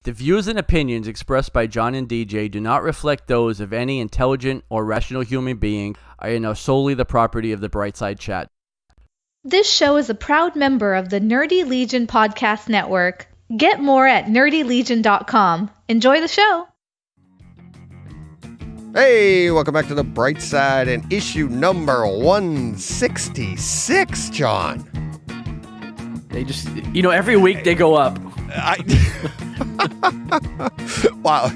The views and opinions expressed by John and DJ do not reflect those of any intelligent or rational human being and are solely the property of the Brightside Chat. This show is a proud member of the Nerdy Legion Podcast Network. Get more at nerdylegion.com. Enjoy the show. Hey, welcome back to the Brightside and issue number 166, John. They just, every week they go up. Wow.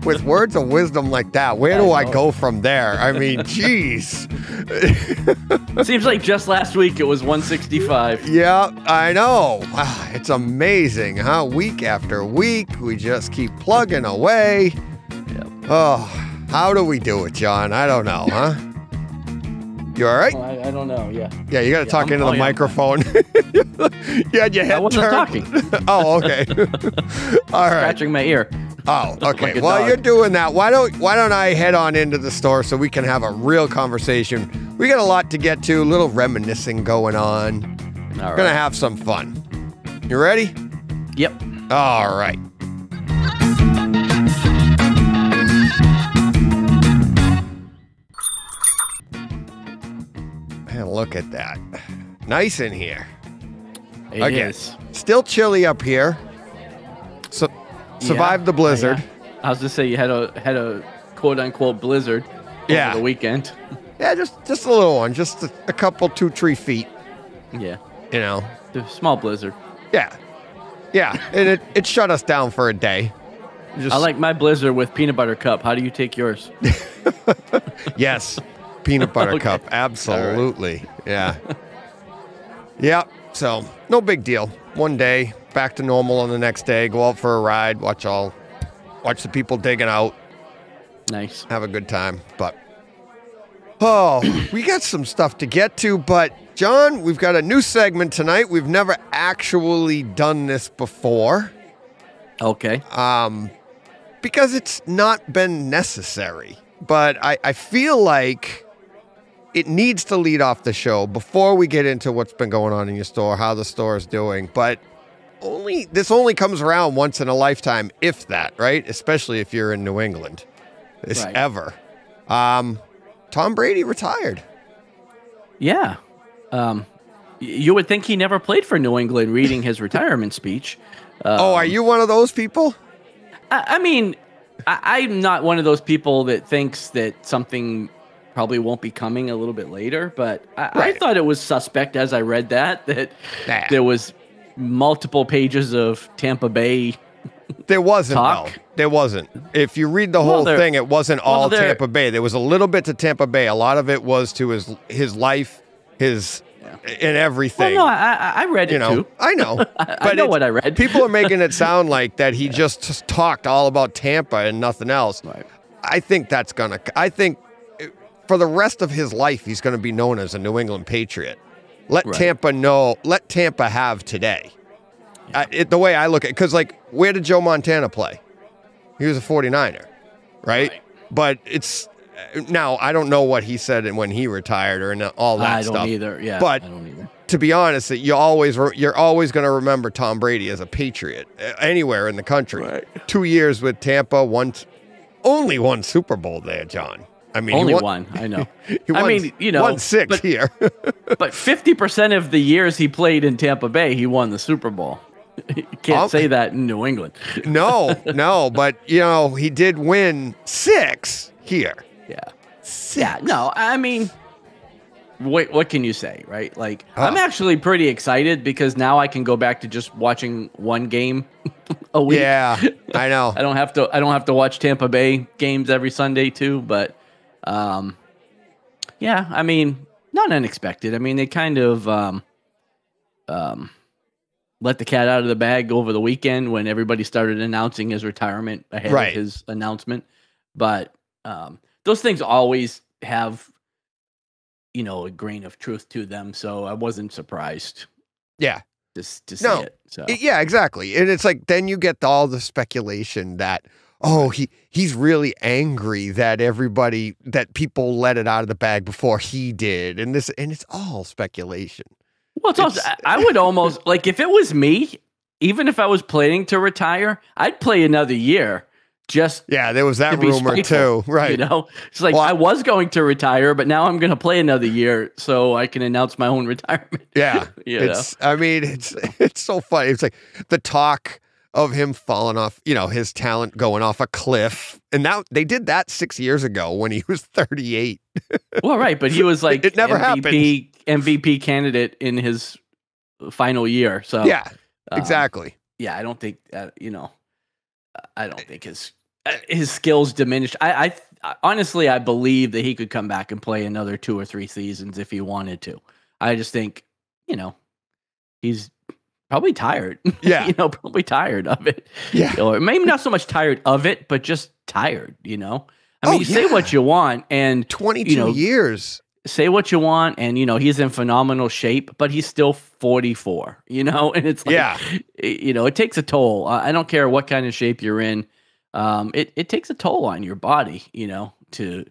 With words of wisdom like that, where do I go from there? I mean, geez. Seems like just last week it was 165. Yeah, I know. It's amazing, huh? Week after week, we just keep plugging away. Yep. Oh, how do we do it, John? I don't know, huh? You all right? Well, I don't know, yeah. Yeah, you got to talk into the microphone. You had your head I wasn't turned. talking. Oh, okay. All right. Scratching my ear. Oh, okay. Like While dog. you're doing that, why don't I head on into the store so we can have a real conversation? We got a lot to get to, a little reminiscing going on. All right. Gonna have some fun. You ready? Yep. All right. Man, look at that. Nice in here. It is. Still chilly up here. So survived the blizzard. Yeah. I was just say you had a quote unquote blizzard over the weekend. Yeah, just a little one, just a couple 2-3 feet. Yeah. The small blizzard. Yeah. Yeah, and it shut us down for a day. I like my blizzard with peanut butter cup. How do you take yours? Yes. Peanut butter Okay. cup. Absolutely. Right. Yeah. Yeah. So no big deal. One day, back to normal on the next day, go out for a ride, watch the people digging out. Nice. Have a good time. But we got some stuff to get to, but John, we've got a new segment tonight. We've never actually done this before. Okay. Because it's not been necessary. But I feel like it needs to lead off the show before we get into what's been going on in your store, how the store is doing. But this only comes around once in a lifetime, if that, right? Especially if you're in New England. Right. Ever. Tom Brady retired. Yeah. You would think he never played for New England reading his retirement speech. Are you one of those people? I mean, I'm not one of those people that thinks that something probably won't be coming a little bit later, but I thought it was suspect as I read that there was multiple pages of Tampa Bay. There wasn't, talk. though. There wasn't. If you read the whole thing, it wasn't all Tampa Bay. There was a little bit to Tampa Bay. A lot of it was to his life, and everything. Well, no, I read it too. I know. I know what I read. People are making it sound like that he just talked all about Tampa and nothing else. Right. I think for the rest of his life, he's going to be known as a New England Patriot. Let Tampa have today. Yeah. The way I look at it, because, where did Joe Montana play? He was a 49er, right? But now, I don't know what he said and when he retired or all that stuff. I don't either, yeah. But I don't either. To be honest, you're always going to remember Tom Brady as a Patriot anywhere in the country. Right. 2 years with Tampa, only one Super Bowl there, John. I mean, only one. I know. won 6 here. But 50% of the years he played in Tampa Bay, he won the Super Bowl. You can't say that in New England. No, but he did win 6 here. Yeah. 6. Yeah. No, I mean, what can you say, right? I'm actually pretty excited because now I can go back to just watching one game a week. Yeah, I know. I don't have to watch Tampa Bay games every Sunday too, but yeah, I mean, not unexpected. I mean, they kind of let the cat out of the bag over the weekend when everybody started announcing his retirement ahead of his announcement. But those things always have, a grain of truth to them. So I wasn't surprised. Yeah. To see it. So. Yeah, exactly. And it's then you get all the speculation that, he's really angry that people let it out of the bag before he did. And it's all speculation. Well, it's also, I would almost, if it was me, even if I was planning to retire, I'd play another year. There was that rumor too, right? It's like I was going to retire, but now I'm going to play another year so I can announce my own retirement. Yeah, it's so funny. It's like the talk of him falling off, his talent going off a cliff, and now they did that 6 years ago when he was 38. Well, right, but he was like it never happened. MVP candidate in his final year. So yeah, exactly. I don't think I don't think his skills diminished. I honestly, I believe that he could come back and play another 2 or 3 seasons if he wanted to. I just think, he's probably tired. Yeah. Probably tired of it. Yeah. Or maybe not so much tired of it, but just tired, I mean, you say what you want, and 22 years. Say what you want, and he's in phenomenal shape, but he's still 44, and it's like, it takes a toll. I don't care what kind of shape you're in. It takes a toll on your body, to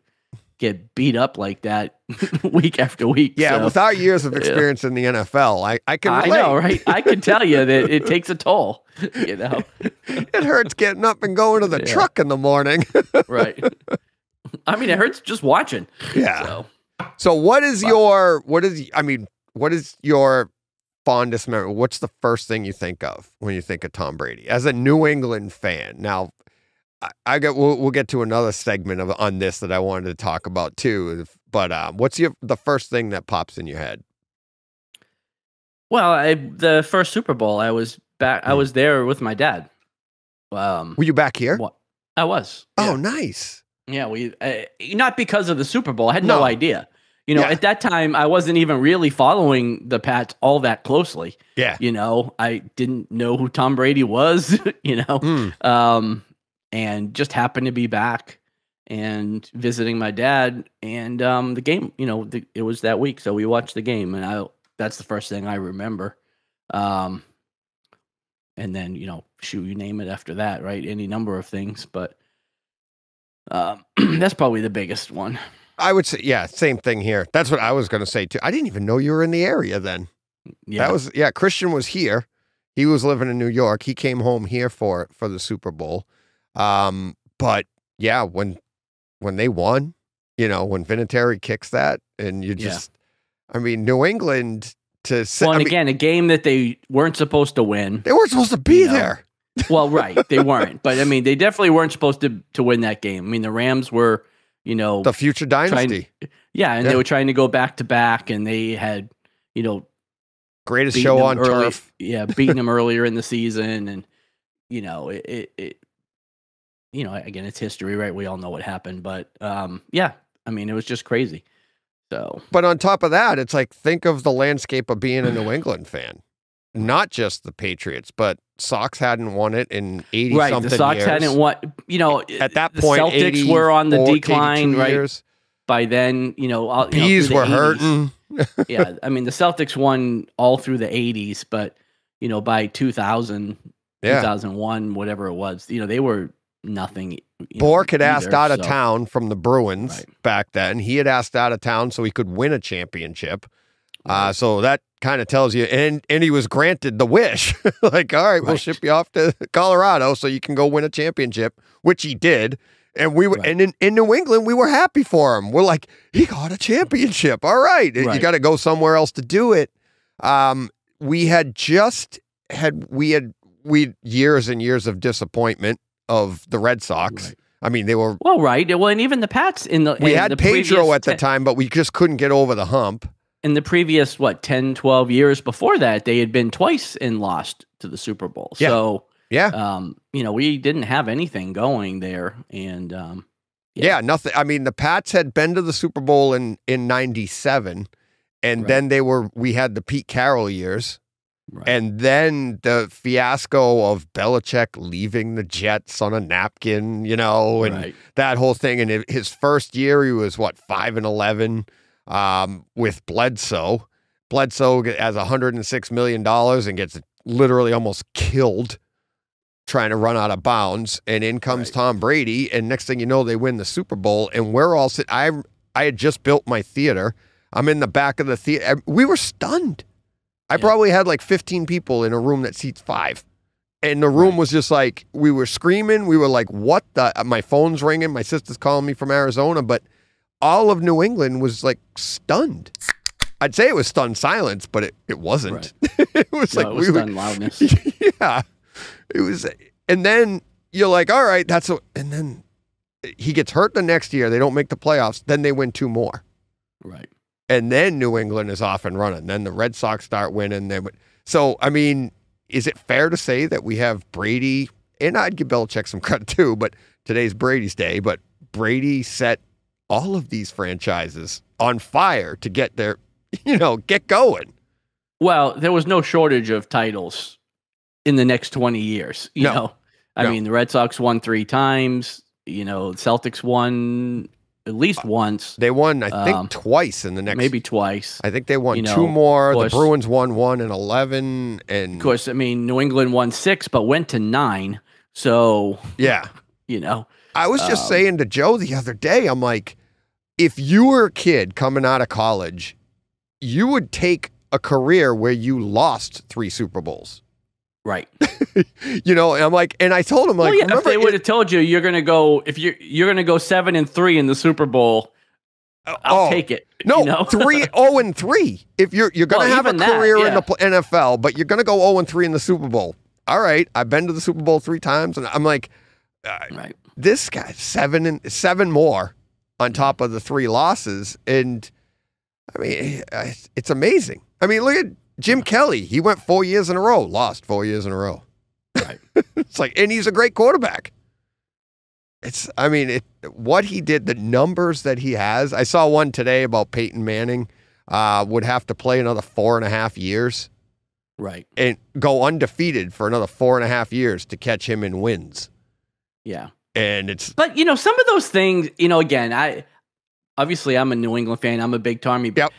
get beat up like that week after week. Yeah, so, with our years of experience in the NFL, I can relate. I know, right? I can tell you that it takes a toll, It hurts getting up and going to the truck in the morning. Right. I mean, it hurts just watching. Yeah. So what is your fondest memory? What's the first thing you think of when you think of Tom Brady as a New England fan? Now, we'll get to another segment on this that I wanted to talk about too. But what's the first thing that pops in your head? Well, the first Super Bowl, I was back. I was there with my dad. Were you back here? I was. Oh, nice. Yeah, we not because of the Super Bowl. I had no idea. At that time, I wasn't even really following the Pats all that closely. Yeah. I didn't know who Tom Brady was, and just happened to be back and visiting my dad, and the game, it was that week. So we watched the game, and that's the first thing I remember. And then, you name it after that, right? Any number of things, but that's probably the biggest one. I would say, same thing here. That's what I was going to say too. I didn't even know you were in the area then. Yeah. Christian was here. He was living in New York. He came home here for the Super Bowl. But yeah, when they won, when Vinatieri kicks that, and you just, New England again, a game that they weren't supposed to win. They weren't supposed to be there. Well, right. They weren't. But they definitely weren't supposed to win that game. The Rams were, the future dynasty. They were trying to go back to back, and they had, greatest show on turf. Yeah, beating them earlier in the season, and again, it's history, right? We all know what happened, but it was just crazy. So, but on top of that, it's like, think of the landscape of being a New England fan. Not just the Patriots, but Sox hadn't won it in 80 right, something the Sox years. Hadn't won. At that point, the Celtics were on the decline, right? Years. By then, bees were 80s. hurting. Yeah, the Celtics won all through the 80s, but by 2000, 2001, whatever it was, they were nothing. Bork had asked out of town from the Bruins back then. He had asked out of town so he could win a championship. So that kind of tells you, and he was granted the wish. Like, all right, we'll ship you off to Colorado so you can go win a championship, which he did. And we were, and in New England, we were happy for him. We're like, he got a championship. All right. You got to go somewhere else to do it. We had years and years of disappointment of the Red Sox. Right. They were and even the Pats we had Pedro at the time, but we just couldn't get over the hump. In the previous 10, 12 years before that, they had been twice and lost to the Super Bowl. Yeah. So yeah, we didn't have anything going there, and nothing. The Pats had been to the Super Bowl in 97, and then we had the Pete Carroll years. Right. And then the fiasco of Belichick leaving the Jets on a napkin, and that whole thing. And his first year, he was 5-11 with Bledsoe. Bledsoe has $106 million and gets literally almost killed trying to run out of bounds. And in comes Tom Brady. And next thing you know, they win the Super Bowl. And we're all sitting. I had just built my theater. I'm in the back of the theater. We were stunned. I probably had 15 people in a room that seats 5. And the room was just like, we were screaming. We were like, what the? My phone's ringing. My sister's calling me from Arizona. But all of New England was like stunned. I'd say it was stunned silence, but it wasn't. Right. It was no, like, it was stunned loudness. Yeah. It was. And then you're like, all right, and then he gets hurt the next year. They don't make the playoffs. Then they win 2 more. Right. And then New England is off and running. Then the Red Sox start winning. So, I mean, is it fair to say that we have Brady, and I'd give Belichick some credit too, but today's Brady's day, but Brady set all of these franchises on fire to get their, get going. Well, there was no shortage of titles in the next 20 years. You know, I mean, the Red Sox won 3 times, Celtics won at least once. They won, I think, twice in the next. Maybe twice. I think they won 2 more. Course, the Bruins won 1 in 11. And of course, I mean, New England won 6, but went to 9. So, yeah. I was just saying to Joe the other day, I'm like, if you were a kid coming out of college, you would take a career where you lost 3 Super Bowls. Right. And I'm like, and I told him, like, well, yeah, if they would have told you you're gonna go, if you're gonna go 7-3 in the Super Bowl, I'll take it. No, 0-3. If you're gonna have a career in the NFL, but you're gonna go 0-3 in the Super Bowl. All right, I've been to the Super Bowl 3 times, and I'm like, right. This guy 7 more on top of the 3 losses, and I mean, it's amazing. I mean, look at Jim Kelly. He went 4 years in a row, lost 4 years in a row. Right. It's like, and he's a great quarterback. What he did, the numbers that he has. I saw one today about Peyton Manning would have to play another 4.5 years. Right. And go undefeated for another 4.5 years to catch him in wins. Yeah. And but some of those things, again, I'm a New England fan. I'm a big Tommy. Yep.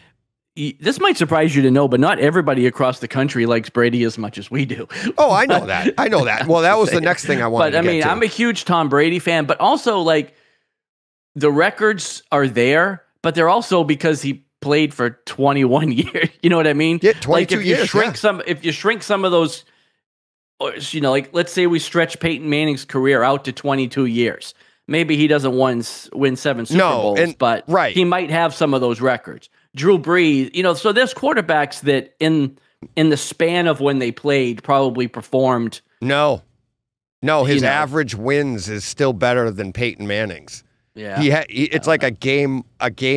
This might surprise you to know, but not everybody across the country likes Brady as much as we do. Oh, I know that. Well, that was the next thing I wanted to get to. I'm a huge Tom Brady fan, but also, like, the records are there, but they're also because he played for 21 years. You know what I mean? Yeah, 22 like, years. If you shrink some of those, like, let's say we stretch Peyton Manning's career out to 22 years. Maybe he doesn't win 7 Super Bowls, but he might have some of those records. Drew Brees, so there's quarterbacks that in the span of when they played probably performed. No, his average wins is still better than Peyton Manning's. Yeah, it's like a game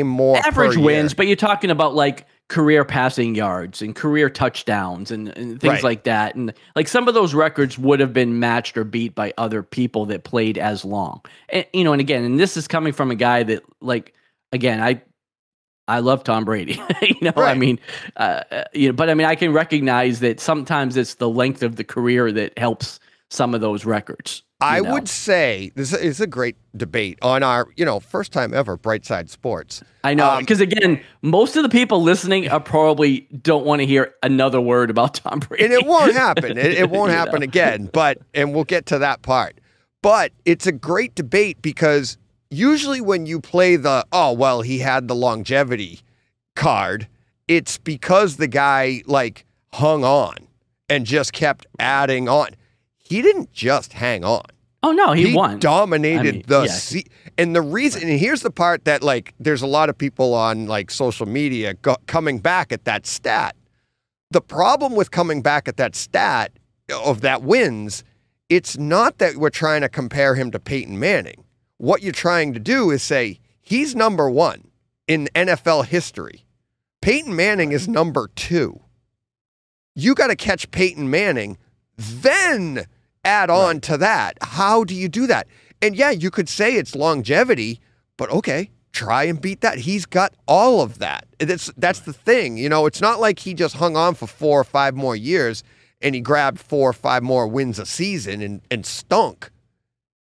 more average per wins, year. but you're talking about like career passing yards and career touchdowns and things like that, and like some of those records would have been matched or beat by other people that played as long. And and again, and this is coming from a guy that, like, again, I love Tom Brady, Right. I mean, but I mean, I can recognize that sometimes it's the length of the career that helps some of those records. I would say this is a great debate on our, first time ever Brightside Sports. I know, because again, most of the people listening probably don't want to hear another word about Tom Brady. And it won't happen. It won't happen again, and we'll get to that part. But it's a great debate because usually when you play he had the longevity card, it's because the guy, like, hung on and just kept adding on. He didn't just hang on. Oh, no, he won. Dominated and the reason, and here's the part that, like, there's a lot of people on, like, social media coming back at that stat. The problem with coming back at that stat of that wins, it's not that we're trying to compare him to Peyton Manning. What you're trying to do is say, he's number 1 in NFL history. Peyton Manning is number 2. You got to catch Peyton Manning, then add on to that. How do you do that? And yeah, you could say it's longevity, but okay, try and beat that. He's got all of that. That's the thing. It's not like he just hung on for 4 or 5 more years and he grabbed 4 or 5 more wins a season and stunk.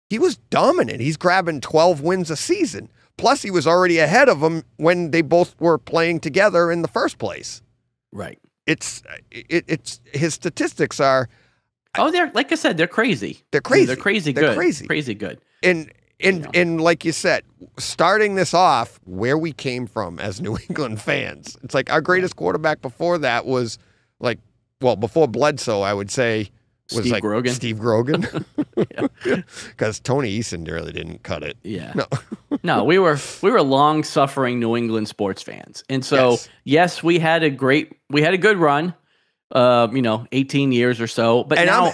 He was dominant. He's grabbing 12 wins a season. Plus, he was already ahead of him when they both were playing together in the first place. Right. It's his statistics are. Oh, they're, like I said, they're crazy. They're crazy. They're crazy good. They're crazy. Crazy good. And like you said, starting this off where we came from as New England fans, it's like our greatest quarterback before that was, like, well, before Bledsoe, I would say was Steve like Grogan. Steve Grogan. Because Tony Eason really didn't cut it. Yeah. No. No, we were long-suffering New England sports fans. And so, yes, we had a good run, 18 years or so. But and now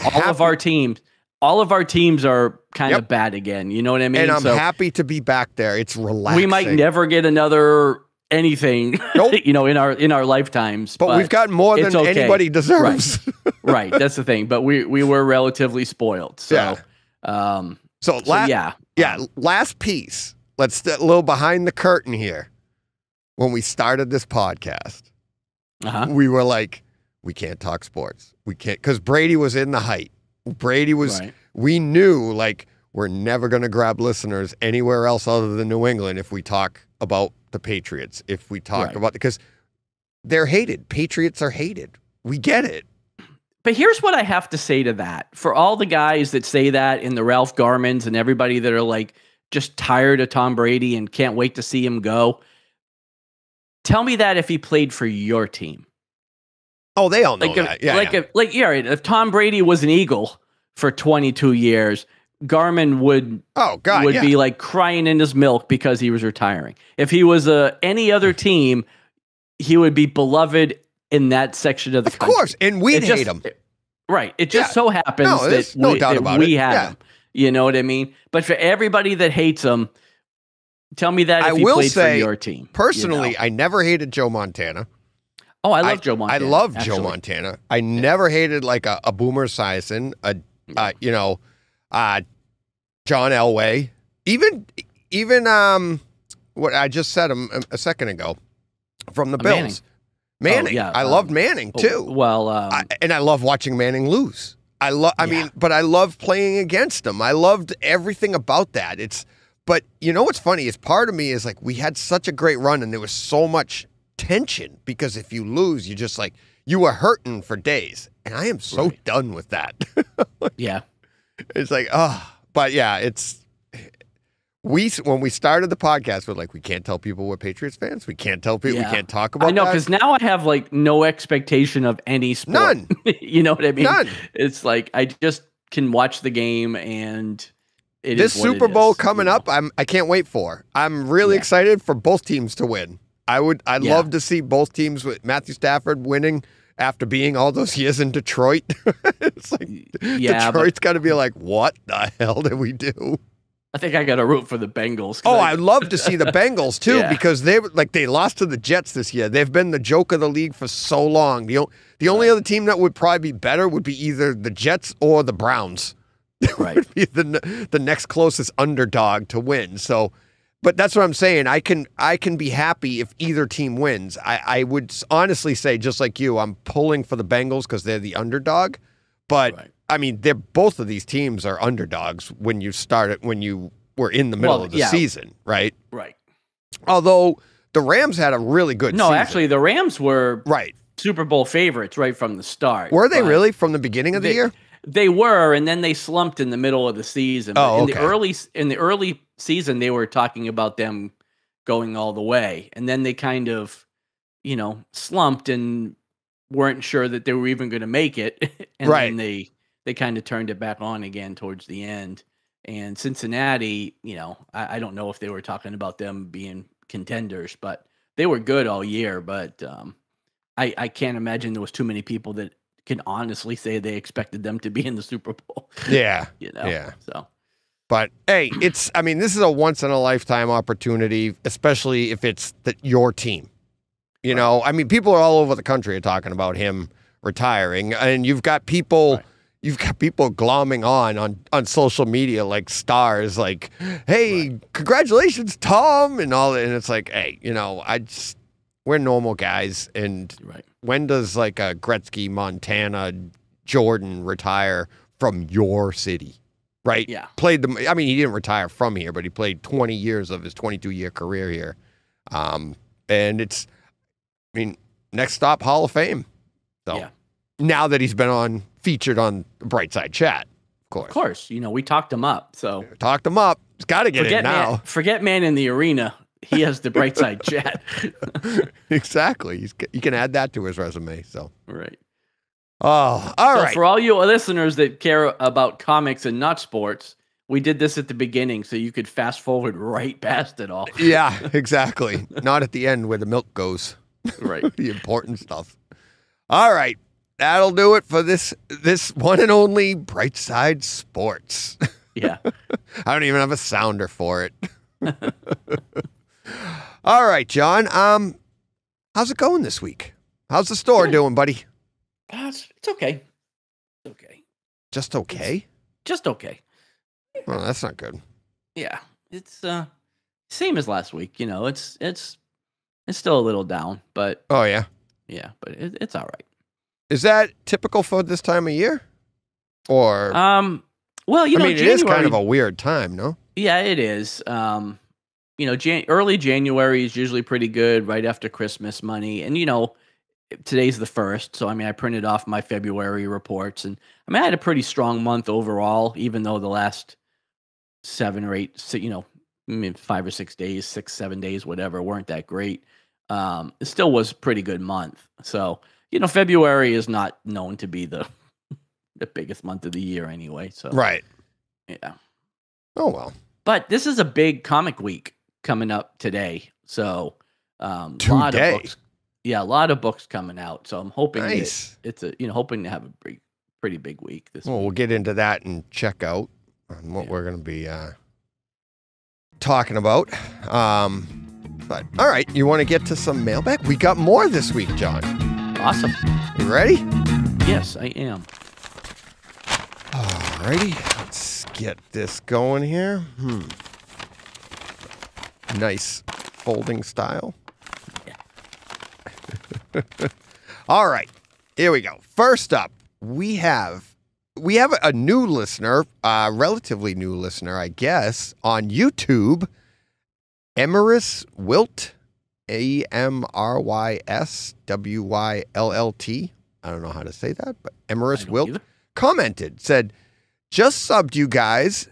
all of our teams are kind of bad again. You know what I mean? And I'm happy to be back there. It's relaxing. We might never get another anything, in our lifetimes. But we've got more than anybody deserves. Right. That's the thing. But we were relatively spoiled. So, last piece. Let's a little behind the curtain here. When we started this podcast, we were like, we can't talk sports. We can't, because Brady was in the height. Brady was, we knew, like, we're never going to grab listeners anywhere else other than New England if we talk about the Patriots, if we talk about, because they're hated. Patriots are hated. We get it. But here's what I have to say to that. For all the guys that say that, and the Ralph Garmans and everybody that are like just tired of Tom Brady and can't wait to see him go, tell me that if he played for your team. Oh, they all know that. If Tom Brady was an Eagle for 22 years, Garman would be like crying in his milk because he was retiring. If he was any other team, he would be beloved in that section of the country. Of course, and we'd hate him. Right. It just so happens that we have him. You know what I mean? But for everybody that hates him, tell me that if he played for your team. Personally, I never hated Joe Montana. Oh, I love Joe Montana. I love Joe Montana. I never hated like a Boomer Esiason, John Elway, even what I just said a second ago from the Bills. Manning. I loved Manning too. And I love watching Manning lose. But I love playing against him. I loved everything about that. But you know what's funny is part of me is like, we had such a great run and there was so much tension because if you lose, you just like, you were hurting for days. And I am so done with that. It's like, but yeah, when we started the podcast, we're like, we can't tell people we're Patriots fans. We can't tell people, we can't talk about that. I know, because now I have like no expectation of any sport. None. You know what I mean? None. It's like, I just can watch the game and this Super Bowl coming up, I can't wait for. I'm really excited for both teams to win. I'd love to see both teams with Matthew Stafford winning after being all those years in Detroit. It's like, Detroit's got to be like, what the hell did we do? I think I got to root for the Bengals. I'd love to see the Bengals too, because they lost to the Jets this year. They've been the joke of the league for so long. The only other team that would probably be better would be either the Jets or the Browns. Right. Would be the next closest underdog to win. So, but that's what I'm saying. I can be happy if either team wins. I would honestly say, just like you, I'm pulling for the Bengals because they're the underdog. But I mean, both of these teams are underdogs when you were in the middle of the season, right? Right. Although the Rams had a really good season. No, actually, the Rams were Super Bowl favorites right from the start. Were they really from the beginning of the year? They were, and then they slumped in the middle of the season. In the early season, they were talking about them going all the way, and then they kind of, slumped and weren't sure that they were even going to make it, and then they kind of turned it back on again towards the end. And Cincinnati, I don't know if they were talking about them being contenders, but they were good all year. But I can't imagine there was too many people that can honestly say they expected them to be in the Super Bowl. Yeah. So, but hey, this is a once in a lifetime opportunity, especially if it's your team. People are all over the country are talking about him retiring, and you've got people glomming on social media like stars, like, hey, congratulations, Tom, and all that. And it's like, hey, we're normal guys, and when does like a Gretzky, Montana, Jordan retire from your city, right? Yeah. He didn't retire from here, but he played 20 years of his 22-year career here. And next stop, Hall of Fame. So now that he's been featured on Brightside Chat, of course. Of course. We talked him up. So talked him up. He's got to get in now. Forget Man in the Arena. He has the Brightside Chat. Exactly. You can add that to his resume. So right. Oh, all right. For all you listeners that care about comics and not sports, we did this at the beginning so you could fast forward right past it all. Yeah, exactly. Not at the end where the milk goes. Right. The important stuff. All right. That'll do it for this one and only Brightside Sports. Yeah. I don't even have a sounder for it. All right, John. How's it going this week? How's the store doing, buddy? It's okay. It's okay. Just okay? Just okay. Well, that's not good. Yeah. It's same as last week, you know. It's still a little down, but oh yeah. Yeah, but it's all right. Is that typical for this time of year? Or well, you know, it is kind of a weird time, no? Yeah, it is. You know, early January is usually pretty good, right after Christmas money. And, you know, today's the 1st. So, I mean, I printed off my February reports. And, I mean, I had a pretty strong month overall, even though the last 7 or 8, you know, I mean, 5 or 6 days, 6, 7 days, whatever, weren't that great. It still was a pretty good month. So, you know, February is not known to be the biggest month of the year anyway. So, right. Yeah. Oh, well. But this is a big comic week coming up today. So, Lot of books. Yeah, a lot of books coming out. So I'm hoping nice. It's hoping to have a pretty big week this week. We'll get into that and check out on what we're going to be talking about. But all right, you want to get to some mailbag? We got more this week, John. Awesome. You ready? Yes, I am. All righty, let's get this going here. Nice folding style. Yeah. All right, here we go. First up, we have a new listener, relatively new listener, I guess, on YouTube. Emrys Wilt, AMRYSWYLLT. I don't know how to say that, but Emrys Wilt either. Commented, said, "Just subbed, you guys.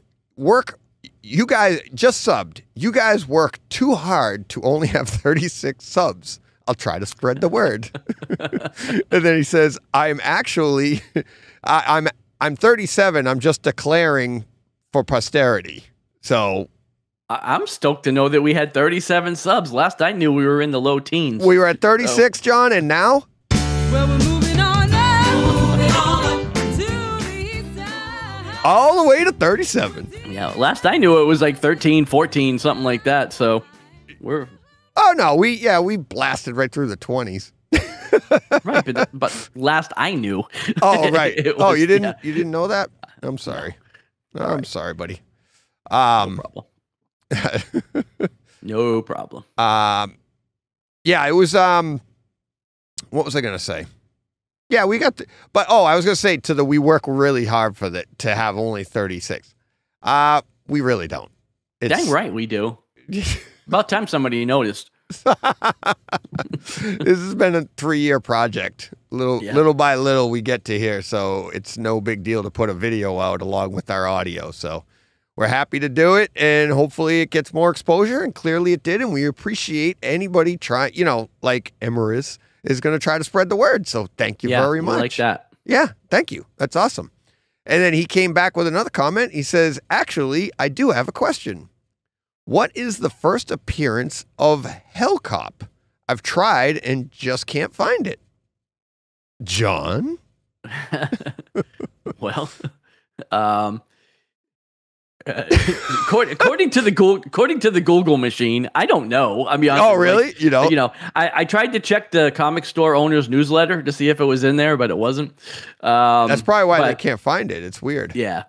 You guys just subbed. You guys work too hard to only have 36 subs. I'll try to spread the word." And then he says, I'm 37. I'm just declaring for posterity. So I'm stoked to know that we had 37 subs. Last I knew, we were in the low teens. We were at 36, so. John, and now? Well, we're moving on now. Moving on to the side. All the way to 37. Yeah, last I knew it was like 13, 14, something like that. So we're... Oh, no, we blasted right through the 20s. Right, but last I knew. Oh, right. You didn't know that? I'm sorry. No. I'm sorry, buddy. No problem. No problem. Yeah, it was, what was I going to say? Yeah, we got, I was going to say we work really hard for to have only 36. We really don't. Dang right we do. About time somebody noticed. This has been a 3-year project. Little by little we get to here, so it's no big deal to put a video out along with our audio. So we're happy to do it, and hopefully it gets more exposure, and clearly it did, and we appreciate anybody trying, like Emrys is going to try to spread the word. So thank you very much. Like that. Yeah, thank you. That's awesome. And then he came back with another comment. He says, actually, I do have a question. What is the first appearance of Hellcop? I've tried and just can't find it. John? Well, according to the Google machine, I don't know. I mean, oh really? Like, I tried to check the comic store owner's newsletter to see if it was in there, but it wasn't. That's probably why they can't find it. It's weird. Yeah,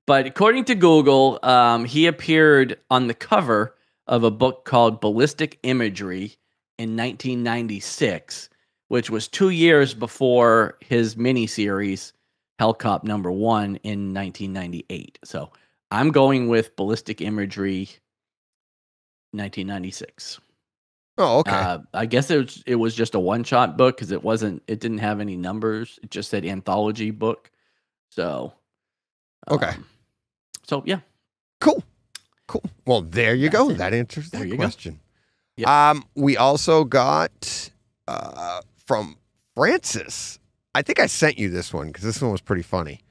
but according to Google, he appeared on the cover of a book called Ballistic Imagery in 1996, which was 2 years before his miniseries Hellcop #1 in 1998. So I'm going with Ballistic Imagery 1996. Oh, okay. I guess it was just a one-shot book because it didn't have any numbers. It just said anthology book. So okay. So yeah. Cool. Well, there you go. That answers that question. Yep. We also got from Francis I think I sent you this one because this one was pretty funny.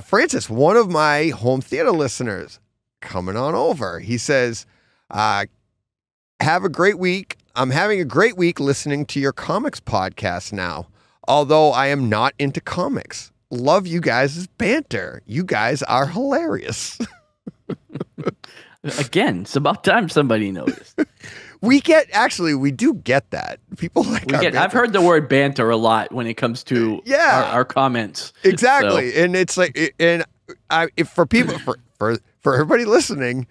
Francis, one of my home theater listeners, coming on over. He says, have a great week. I'm having a great week listening to your comics podcast now, although I am not into comics. Love you guys' banter. You guys are hilarious. Again, it's about time somebody noticed. We do get that. People like our banter. I've heard the word banter a lot when it comes to our comments. Exactly. So. And it's like, if for people, for everybody listening,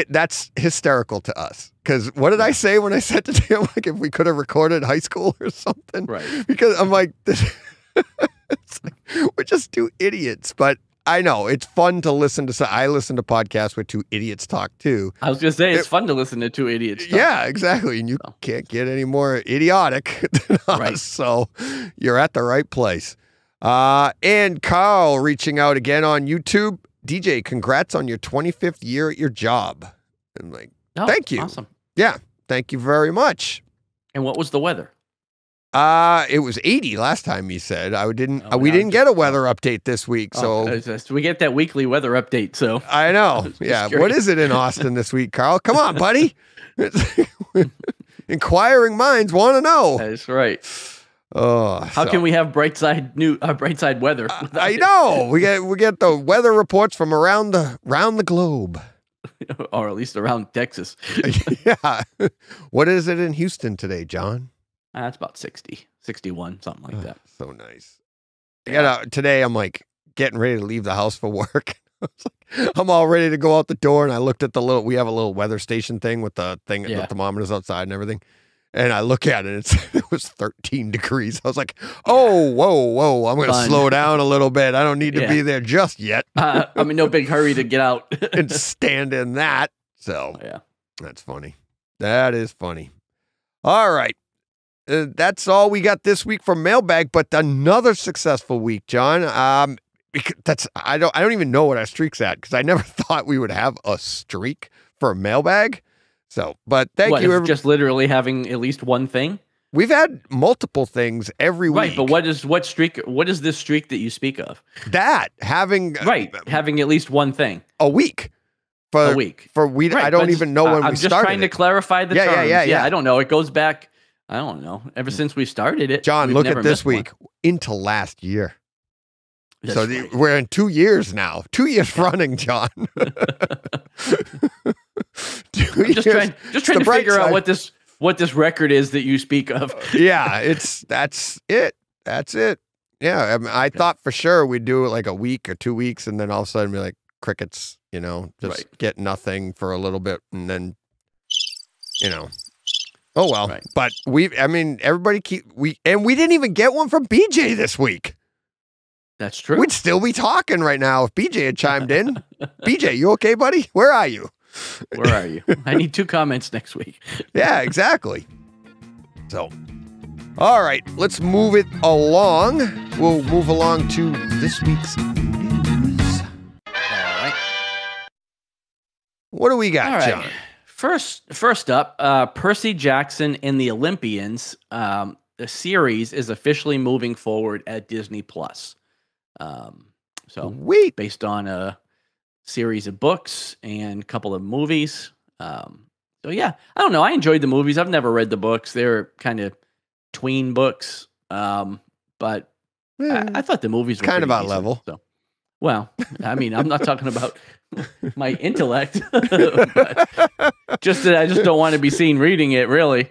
that's hysterical to us. Because what did I say when I said to him, like, if we could have recorded high school or something? Right. Because I'm like, it's like, we're just two idiots. But I know it's fun to listen to. I listen to podcasts where two idiots talk too. I was going to say, it's fun to listen to two idiots talk. Yeah, exactly. And you can't get any more idiotic than us. Right. So you're at the right place. And Carl reaching out again on YouTube. DJ, congrats on your 25th year at your job. I'm like, thank you. Awesome. Yeah, thank you very much. And what was the weather? It was 80 last time he said. We didn't get a weather update this week, so we get that weekly weather update. So I know. Yeah, what is it in Austin this week, Carl? Come on, buddy. Inquiring minds want to know. That's right. Oh, how can we have bright side weather? I know. We get the weather reports from around the globe. Or at least around Texas. Yeah. What is it in Houston today, John? That's about 60, 61, something like that. So nice. Yeah. Today I'm like getting ready to leave the house for work. I'm all ready to go out the door, and I looked at we have a little weather station thing with the the thermometers outside and everything. And I look at it, it was 13 degrees. I was like, oh, whoa, I'm going to slow down a little bit. I don't need to be there just yet. I'm in no big hurry to get out. And stand in that. So, yeah, that's funny. That is funny. All right. That's all we got this week for Mailbag, but another successful week, John. I don't even know what our streak's at, because I never thought we would have a streak for a Mailbag. So, but thank you. Just literally having at least one thing? We've had multiple things every week. Right, but what is this streak that you speak of? Having at least one thing. A week. I don't even know when we started. I'm just trying to clarify the terms. Yeah. I don't know. It goes back, I don't know, ever since we started it. John, look at this week into last year. We're in 2 years now. 2 years running, John. I'm just trying to figure out what this record is that you speak of. Yeah, that's it. Yeah, I thought for sure we'd do it like a week or 2 weeks, and then all of a sudden be like crickets, get nothing for a little bit, and then, oh well. Right. But everybody we didn't even get one from BJ this week. That's true. We'd still be talking right now if BJ had chimed in. BJ, you okay, buddy? Where are you? Where are you? I need 2 comments next week. Yeah, exactly. So, all right, let's move it along. We'll move along to this week's news. All right. What do we got, right. John? First up, Percy Jackson and the Olympians. The series is officially moving forward at Disney Plus. Based on a series of books and a couple of movies. I don't know. I enjoyed the movies. I've never read the books. They're kind of tween books. But I thought the movies were kind of decent, level. So, I'm not talking about my intellect, but just that I just don't want to be seen reading it, really.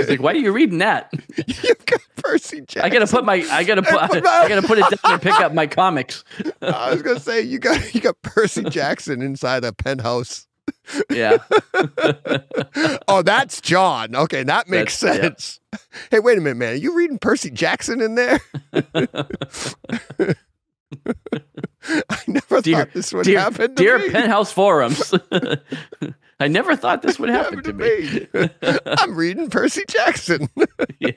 Like, why are you reading that? You've got Percy Jackson. I gotta put it down and pick up my comics. I was gonna say you got Percy Jackson inside a penthouse. Yeah. Oh, that's John. Okay, that makes sense. Yeah. Hey, wait a minute, man. Are you reading Percy Jackson in there? I never thought this would happen to me. Dear Penthouse Forums. I never thought this would happen to me. I'm reading Percy Jackson. Yeah.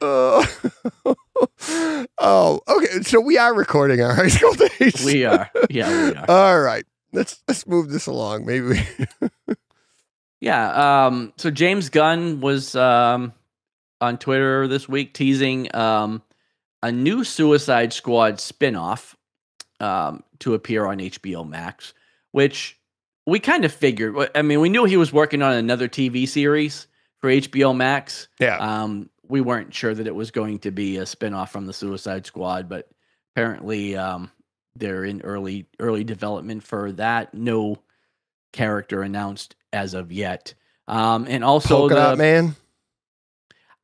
Oh, okay. So we are recording our high school days. We are. Yeah, we are. All right. Let's move this along. Maybe Yeah. So James Gunn was on Twitter this week teasing a new Suicide Squad spinoff to appear on HBO Max, which we kind of figured. I mean, we knew he was working on another TV series for HBO Max. Yeah. We weren't sure that it was going to be a spinoff from the Suicide Squad, but apparently they're in early development for that. No character announced as of yet. And also Polka Dot Man.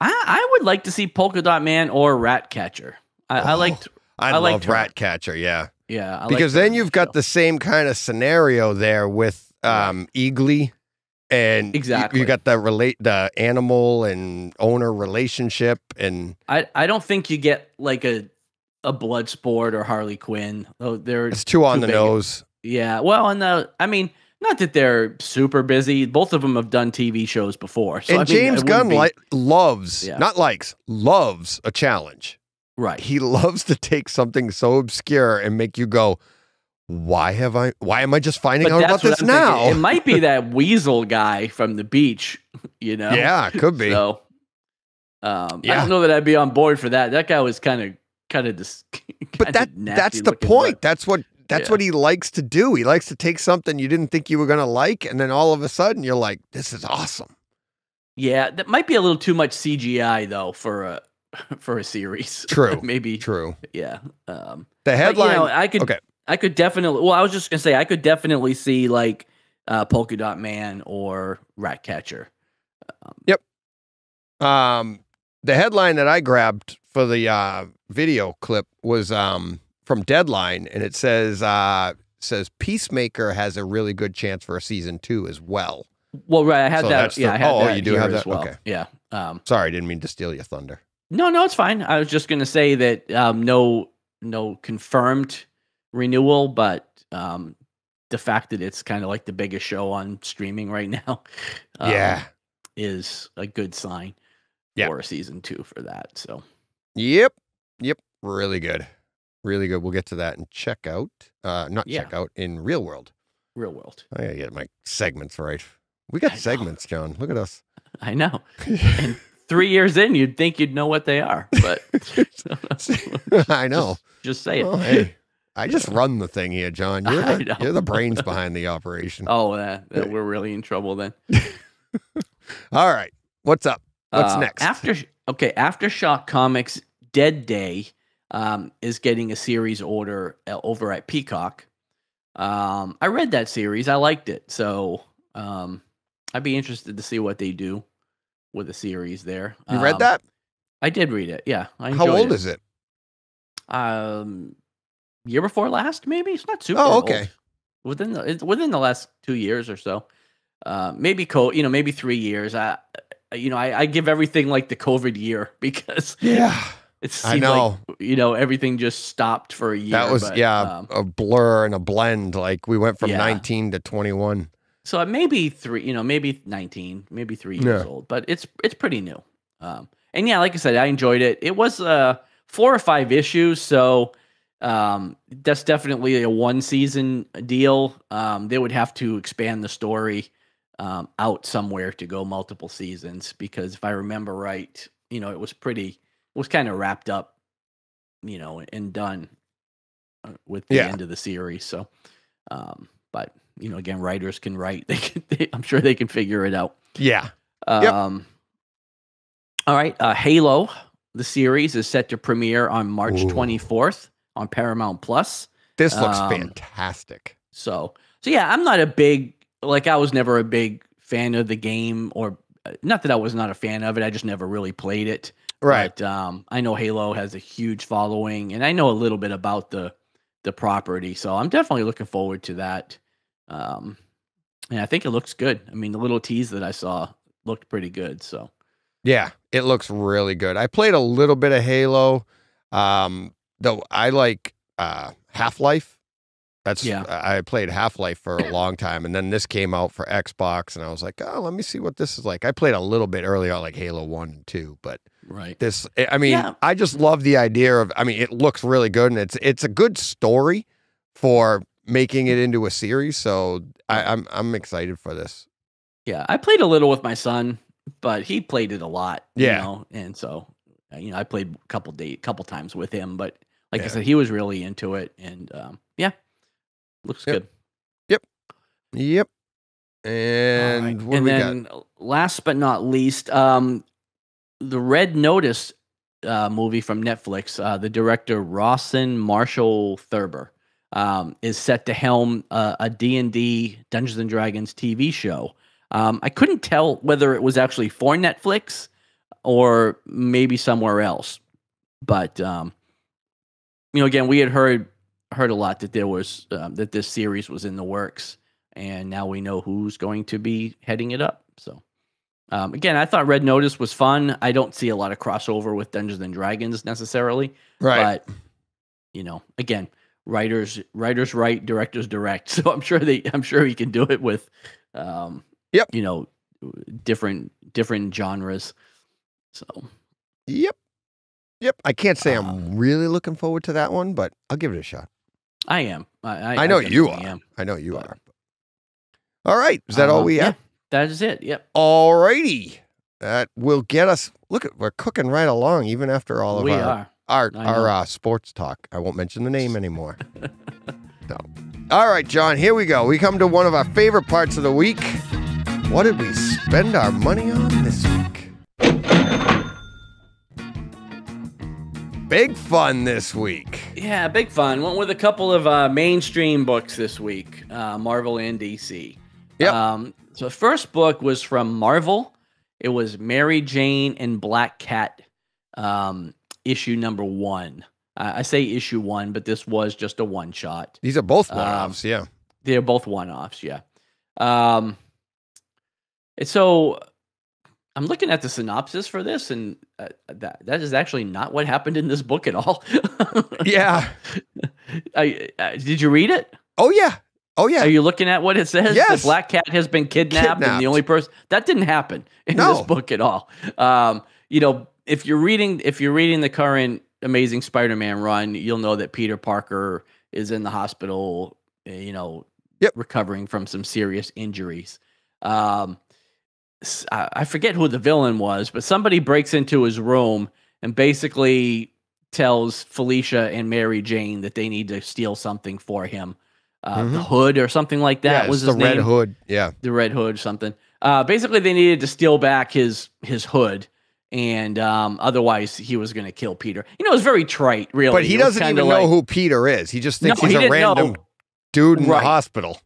I would like to see Polka Dot Man or Ratcatcher. I love Ratcatcher, yeah. Yeah. Because then you've got the same kind of scenario there with Eagly, and exactly you got the animal and owner relationship, and I don't think you get like a Bloodsport or Harley Quinn. It's too on the nose. Yeah. Well, I mean, not that they're super busy. Both of them have done TV shows before. So, and James Gunn loves a challenge. Right. He loves to take something so obscure and make you go, why am I just finding out about this now? Thinking. It might be that Weasel guy from the beach, you know? Yeah, it could be. So, I don't know that I'd be on board for that. That guy was kind of this. But that's the point. That's what he likes to do. He likes to take something you didn't think you were going to like, and then all of a sudden you're like, this is awesome. Yeah, that might be a little too much CGI though for a series. True. Maybe. True. Yeah. The headline. I could definitely. Well, I was just gonna say I could definitely see like Polka Dot Man or Ratcatcher. Yep. The headline that I grabbed for the video clip was from Deadline, and it says Peacemaker has a really good chance for a season 2 as well. Well, right, I had that. Yeah, I had that. You do have that. As well. Okay. Yeah. Sorry, I didn't mean to steal your thunder. No, it's fine. I was just gonna say that no confirmed renewal, but the fact that it's kind of like the biggest show on streaming right now, is a good sign for a season 2 for that. So, yep, really good. We'll get to that in checkout. Checkout in Real World. Real World. I gotta get my segments right. We got segments, John. Look at us. I know. And 3 years in, you'd think you'd know what they are, but I know. Just say it. Well, hey, I just run the thing here, John. You're the brains behind the operation. Oh, we're really in trouble then. All right. What's up? What's next? Aftershock Comics Dead Day is getting a series order over at Peacock. I read that series. I liked it. So I'd be interested to see what they do with a series there. You read that? I did read it. Yeah. How old is it? Year before last, maybe. It's not super old. Within the last 2 years or so. Maybe 3 years. I give everything like the COVID year because it seemed like everything just stopped for a year. That was a blur and a blend. Like we went from 19 to 21. So maybe maybe 19, maybe 3 years old, but it's pretty new. And yeah, like I said, I enjoyed it. It was 4 or 5 issues, so that's definitely a 1 season deal. They would have to expand the story out somewhere to go multiple seasons, because if I remember right, it was kind of wrapped up, and done with the end of the series. So, but again, writers can write. I'm sure they can figure it out. Yeah. All right. Halo, the series, is set to premiere on March 24th on Paramount Plus. This looks fantastic. So yeah, I'm not I was never a big fan of the game, or not that I was not a fan of it. I just never really played it. Right. But I know Halo has a huge following, and I know a little bit about the property. So I'm definitely looking forward to that. And I think it looks good. I mean, the little tease that I saw looked pretty good. So yeah, it looks really good. I played a little bit of Halo, though I like Half-Life. I played Half-Life for a long time, and then this came out for Xbox, and I was like, oh, let me see what this is like. I played a little bit earlier, like Halo 1 and 2, but I just love the idea of, it looks really good, and it's a good story for making it into a series, so I'm excited for this. Yeah, I played a little with my son, but he played it a lot. Yeah. You know, and so I played a couple times with him, but like I said, he was really into it, and yeah, looks good. Yep. And what do we got? Last but not least, the Red Notice movie from Netflix. The director Rawson Marshall Thurber is set to helm a D&D Dungeons and Dragons TV show. I couldn't tell whether it was actually for Netflix or maybe somewhere else, but again, we had heard a lot that there was that this series was in the works. And now we know who's going to be heading it up. So, again, I thought Red Notice was fun. I don't see a lot of crossover with Dungeons and Dragons necessarily. Right. But, again, writers write, directors direct. So I'm sure he can do it with, different genres. So. Yep. I can't say I'm really looking forward to that one, but I'll give it a shot. I am. I know you are. I know you are. All right. Is that all we have? Yeah, that is it. Yep. All righty. That will get us. Look, we're cooking right along, even after all of our sports talk. I won't mention the name anymore. No. All right, John. Here we go. We come to one of our favorite parts of the week. What did we spend our money on this week? Big fun this week. Yeah, big fun. Went with a couple of mainstream books this week, Marvel and DC. Yep. So the first book was from Marvel. It was Mary Jane and Black Cat, issue number 1. I say issue 1, but this was just a one-shot. These are both one-offs, yeah. They're both one-offs, yeah. And so I'm looking at the synopsis for this, and that is actually not what happened in this book at all. Yeah. Did you read it? Oh, yeah. Are you looking at what it says? Yes. The Black Cat has been kidnapped. And the only person that didn't happen in this book at all. If you're reading the current Amazing Spider-Man run, you'll know that Peter Parker is in the hospital, recovering from some serious injuries. I forget who the villain was, but somebody breaks into his room and basically tells Felicia and Mary Jane that they need to steal something for him. The Hood or something like that was his name. The Red Hood, yeah. The Red Hood, something. Basically, they needed to steal back his hood, and otherwise he was going to kill Peter. It's very trite, really. But he doesn't even know who Peter is. He just thinks he's a random dude in the hospital.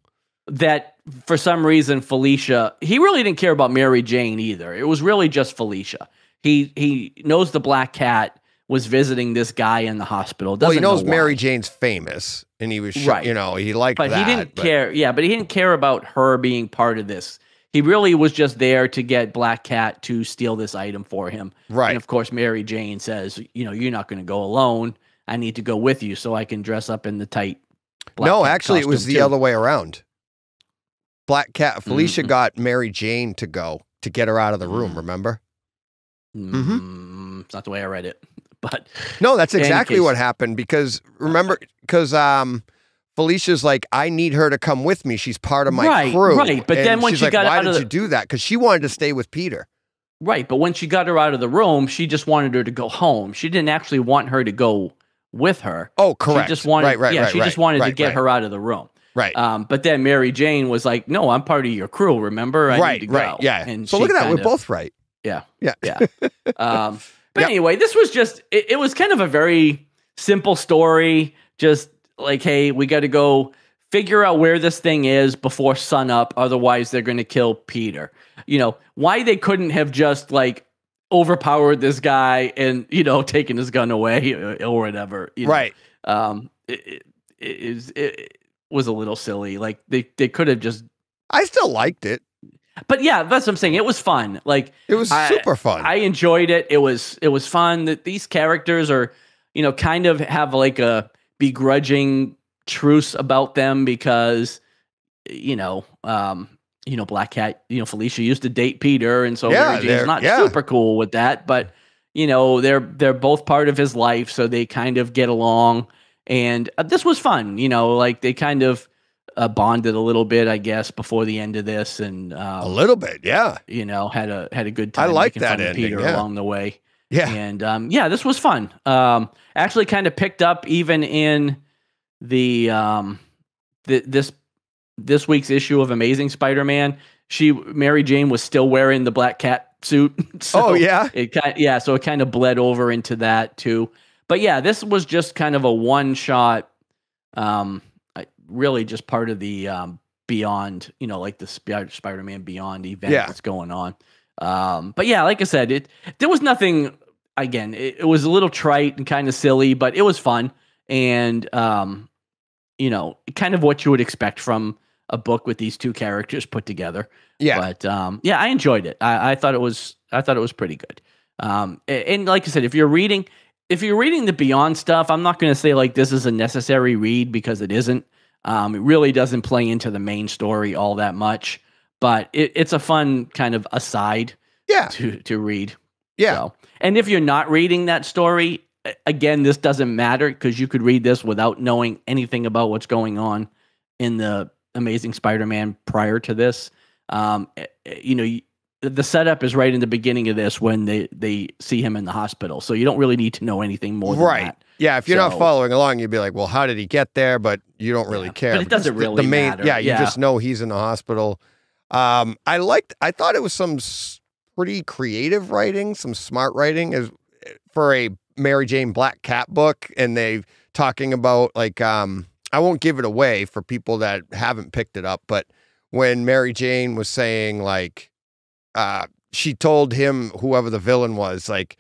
That, for some reason, Felicia, he really didn't care about Mary Jane either. It was really just Felicia. He knows the Black Cat was visiting this guy in the hospital. He knows Mary Jane's famous, and he was, he liked that. But he didn't care. Yeah, but he didn't care about her being part of this. He really was just there to get Black Cat to steal this item for him. Right. And of course, Mary Jane says, you're not going to go alone. I need to go with you so I can dress up in the tight Black Cat actually, it was the other way around. Black Cat, Felicia got Mary Jane to go to get her out of the room, remember? It's not the way I read it. But no, that's exactly what happened because Felicia's like, I need her to come with me. She's part of my crew. Right, but then when she got why out of did you do that? Because she wanted to stay with Peter. Right, but when she got her out of the room, she just wanted her to go home. She didn't actually want her to go with her. Oh, correct. She just wanted, she just wanted to get her out of the room. Right. But then Mary Jane was like, "No, I'm part of your crew. Remember, I need to go." Yeah. And so look at that. We're both right. Yeah. Yeah. But anyway, this was just, it was kind of a very simple story. Just like, hey, we got to go figure out where this thing is before sunup. Otherwise, they're going to kill Peter. Why they couldn't have just like overpowered this guy and, taken his gun away or whatever. Right. It was a little silly. Like they could have just. I still liked it. But yeah, that's what I'm saying. It was fun. Like it was super fun. I enjoyed it. It was fun that these characters are, kind of have like a begrudging truce about them because, Black Cat, Felicia used to date Peter, and so Mary Jane's not super cool with that. But they're both part of his life, so they kind of get along. And this was fun. Like they kind of bonded a little bit, I guess, before the end of this, and A little bit, yeah. you know, had a good time. I like making that fun of ending, Peter yeah. along the way. Yeah. And yeah, this was fun. Actually, kind of picked up even in the this week's issue of Amazing Spider-Man. Mary Jane was still wearing the black cat suit. So Oh, yeah? so it kind of bled over into that too. But yeah, this was just kind of a one shot. Really just part of the Beyond, you know, like the Spider-Man Beyond event that's going on. But yeah, like I said, there was nothing. Again, it was a little trite and kind of silly, but it was fun, and you know, kind of what you would expect from a book with these two characters put together. Yeah. But yeah, I enjoyed it. I thought it was pretty good. And like I said, if you're reading the Beyond stuff, I'm not going to say like this is a necessary read, because it isn't. It really doesn't play into the main story all that much, but it's a fun kind of aside to read. Yeah. So, and if you're not reading that story, again, this doesn't matter, because you could read this without knowing anything about what's going on in the Amazing Spider-Man prior to this. You know, the setup is right in the beginning of this when they see him in the hospital. So you don't really need to know anything more than that. Yeah, if you're not following along, you'd be like, well, how did he get there? But you don't really care. But it doesn't really matter. Yeah, you just know he's in the hospital. I thought it was some pretty creative writing, some smart writing as for a Mary Jane Black Cat book. And they talking about like, I won't give it away for people that haven't picked it up, but when Mary Jane was saying like, she told him, whoever the villain was, like,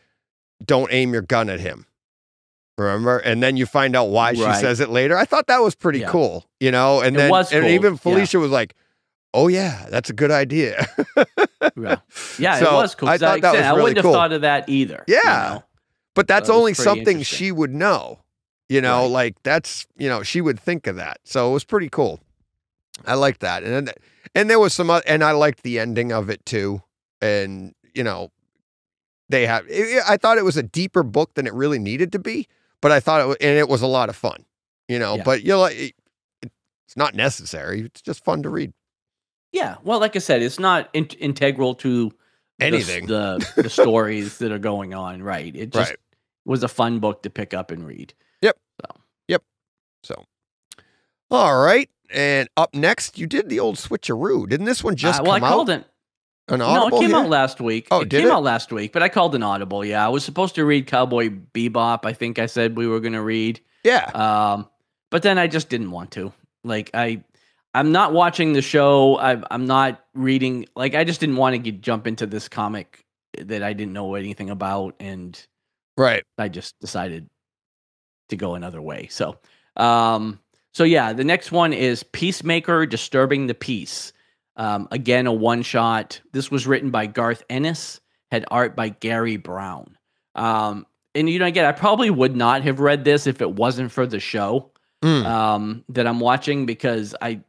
don't aim your gun at him. Remember? And then you find out why she says it later. I thought that was pretty cool, you know? And then and even Felicia was like, oh yeah, that's a good idea. Yeah, So, it was cool. I thought that was I really wouldn't have cool. thought of that either. Yeah. You know? But that's So it was only pretty something interesting. she would know, you know, like that's, you know, she would think of that. So it was pretty cool. I liked that. And there was some, and I liked the ending of it too. And, you know, I thought it was a deeper book than it really needed to be, but I thought it was a lot of fun, you know, but you're like, it's not necessary. It's just fun to read. Yeah. Well, like I said, it's not integral to Anything. The stories that are going on. Right. It just was a fun book to pick up and read. Yep. So. Yep. So, all right. And up next, you did the old switcheroo. Didn't this one just come out? I called it. An audible? No, it came out last week. Oh, it did came it? out last week, but I called an audible. Yeah, I was supposed to read Cowboy Bebop. I think I said we were going to read. Yeah. But then I just didn't want to. Like I'm not watching the show. I'm not reading. Like I just didn't want to jump into this comic that I didn't know anything about, and I just decided to go another way. So, yeah, the next one is Peacemaker: Disturbing the Peace. Again, a one shot. This was written by Garth Ennis, had art by Garry Brown. And you know, again, I probably would not have read this if it wasn't for the show that I'm watching, because I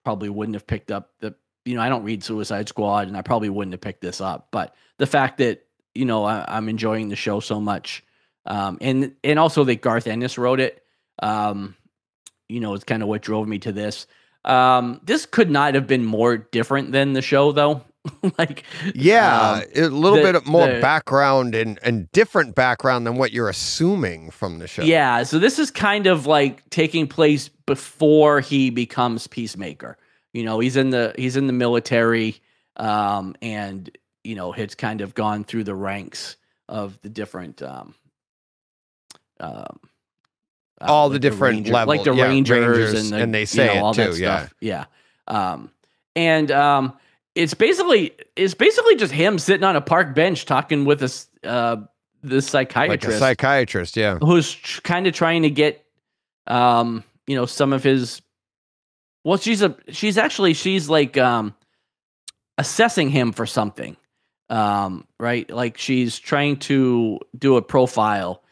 probably wouldn't have picked up I don't read Suicide Squad, and I probably wouldn't have picked this up. But the fact that, you know, I'm enjoying the show so much, and also that Garth Ennis wrote it, you know, it's kind of what drove me to this. This could not have been more different than the show, though. Like, a little bit more background and different background than what you're assuming from the show. Yeah. So this is kind of like taking place before he becomes Peacemaker. You know, he's in the military, and you know, has kind of gone through the ranks of the different, all the different levels, like the Rangers and they say all it too. That stuff. And it's basically just him sitting on a park bench talking with this psychiatrist, like a psychiatrist, who's kind of trying to get, you know, some of his. Well, she's like assessing him for something, right? Like she's trying to do a profile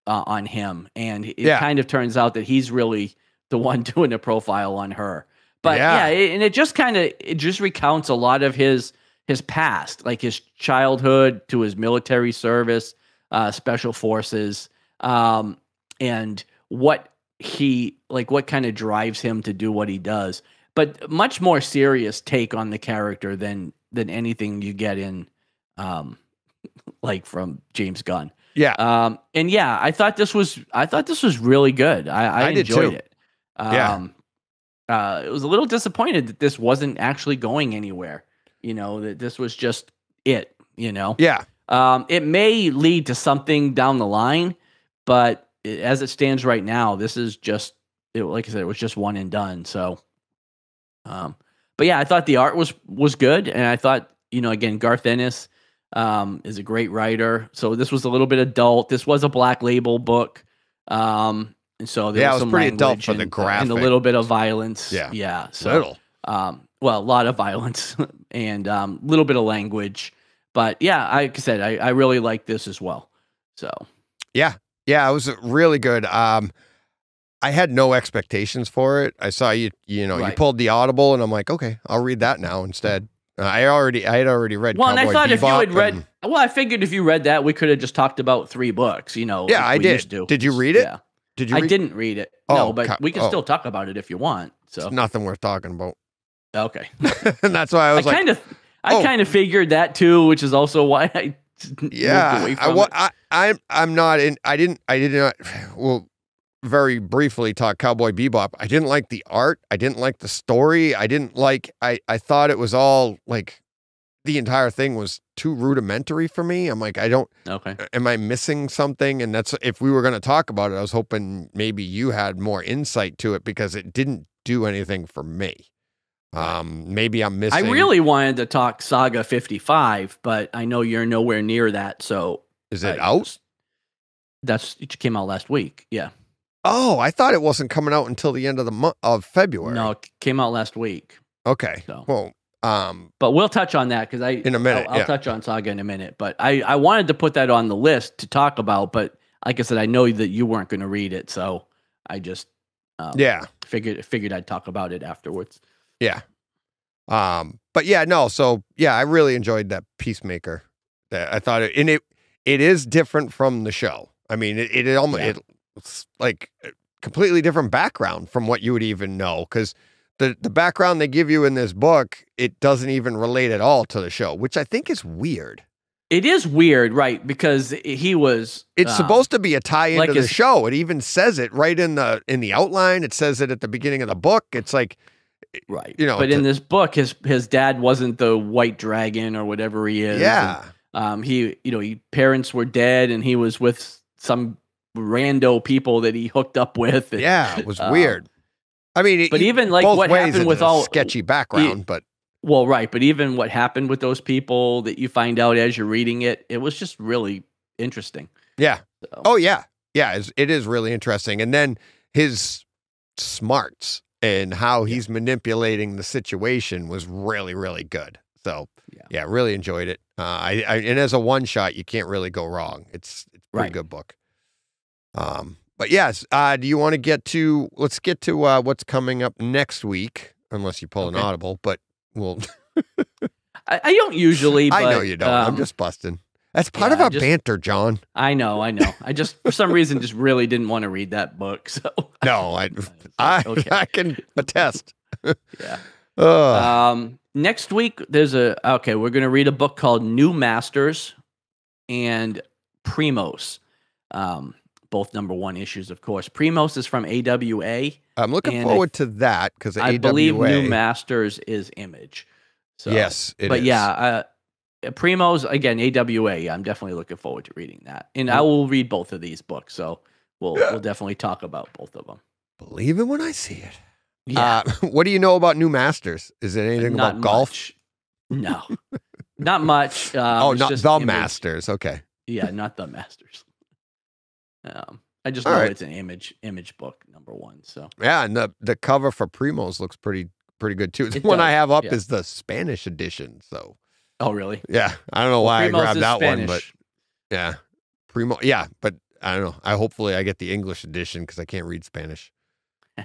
on him, and it kind of turns out that he's really the one doing a profile on her. But and it just recounts a lot of his past, like his childhood to his military service, special forces, and what kind of drives him to do what he does. but much more serious take on the character than anything you get in, like from James Gunn. Yeah. And yeah, I thought this was really good. I enjoyed too. it. Yeah. It was a little disappointed that this wasn't actually going anywhere. That this was just it. Yeah. It may lead to something down the line, but as it stands right now, this is just like I said, it was just one and done. So, but yeah, I thought the art was good, and I thought again, Garth Ennis is a great writer. So this was a little bit adult. This was a Black Label book, and so there was some pretty adult language for the graphic and a little bit of violence. Yeah. So, little. Well, a lot of violence and a little bit of language. But yeah, like I said, I really like this as well. So yeah, it was really good. I had no expectations for it. I saw you pulled the Audible, and I'm like, okay, I'll read that now instead. I had already read. Well, Cowboy and I thought if you had Bebop read, I figured if you read that, we could have just talked about 3 books. Yeah, like I we did. used to. Did you read it? Yeah. Did you? I didn't read it. Oh, no, but we can still talk about it if you want. So it's nothing worth talking about. Okay. And that's why I was I kind of figured that too, which is also why I moved away from it. I'm not in. I didn't. Well, very briefly talk Cowboy Bebop. I didn't like the art. I didn't like the story. I didn't like. I thought it was all like the entire thing was too rudimentary for me. I'm like, I don't. Okay. Am I missing something? And that's if we were going to talk about it, I was hoping maybe you had more insight to it because it didn't do anything for me. Maybe I'm missing. I really wanted to talk Saga 55, but I know you're nowhere near that. So is it out? It came out last week. Yeah. Oh, I thought it wasn't coming out until the end of the month of February. No, it came out last week. Okay. So. Well, but we'll touch on that because in a minute. I'll touch on Saga in a minute. But I wanted to put that on the list to talk about. But like I said, I know that you weren't going to read it, so I just figured I'd talk about it afterwards. Yeah. But yeah, no. So yeah, I really enjoyed that Peacemaker. I thought it is different from the show. I mean, it's like a completely different background from what you would even know because the background they give you in this book, it doesn't even relate at all to the show, which I think is weird. It is weird, right? Because he was. It's supposed to be a tie-in to the show. It even says it right in the outline. It says it at the beginning of the book. It's like, right, but in this book, his dad wasn't the White Dragon or whatever he is. Yeah. And, he parents were dead, and he was with some rando people that he hooked up with. And, yeah, it was weird. I mean, but even like both what ways happened with all sketchy background, but. Well, right, but even what happened with those people that you find out as you're reading it, it was just really interesting. Yeah. So. Oh, yeah. Yeah, it is really interesting. And then his smarts and how he's manipulating the situation was really, really good. So, yeah really enjoyed it. And as a one-shot, you can't really go wrong. It's a pretty good book. But yes, do you want to let's get to what's coming up next week, unless you pull an audible, but well, I don't usually. But, I know you don't. I'm just busting. That's part of our banter, John. I know. I just for some reason just really didn't want to read that book. So no, I can attest. Yeah. Next week we're going to read a book called New Masters and Primos. Both #1 issues, of course. Primos is from AWA. I'm looking forward to that because I believe New Masters is Image. So, yes, it is. But yeah, Primos, again, AWA. I'm definitely looking forward to reading that. And I will read both of these books, so we'll definitely talk about both of them. Believe it when I see it. Yeah. What do you know about New Masters? Is it anything about golf? Much. No, not much. Not the Masters. Okay. Yeah, not the Masters. I just know it's an image book, #1. So yeah, and the cover for Primos looks pretty good too. The one I have up is the Spanish edition. So oh really? Yeah, I don't know why Primos I grabbed that Spanish. one, but yeah, Primo. Yeah, but I don't know. Hopefully I get the English edition because I can't read Spanish.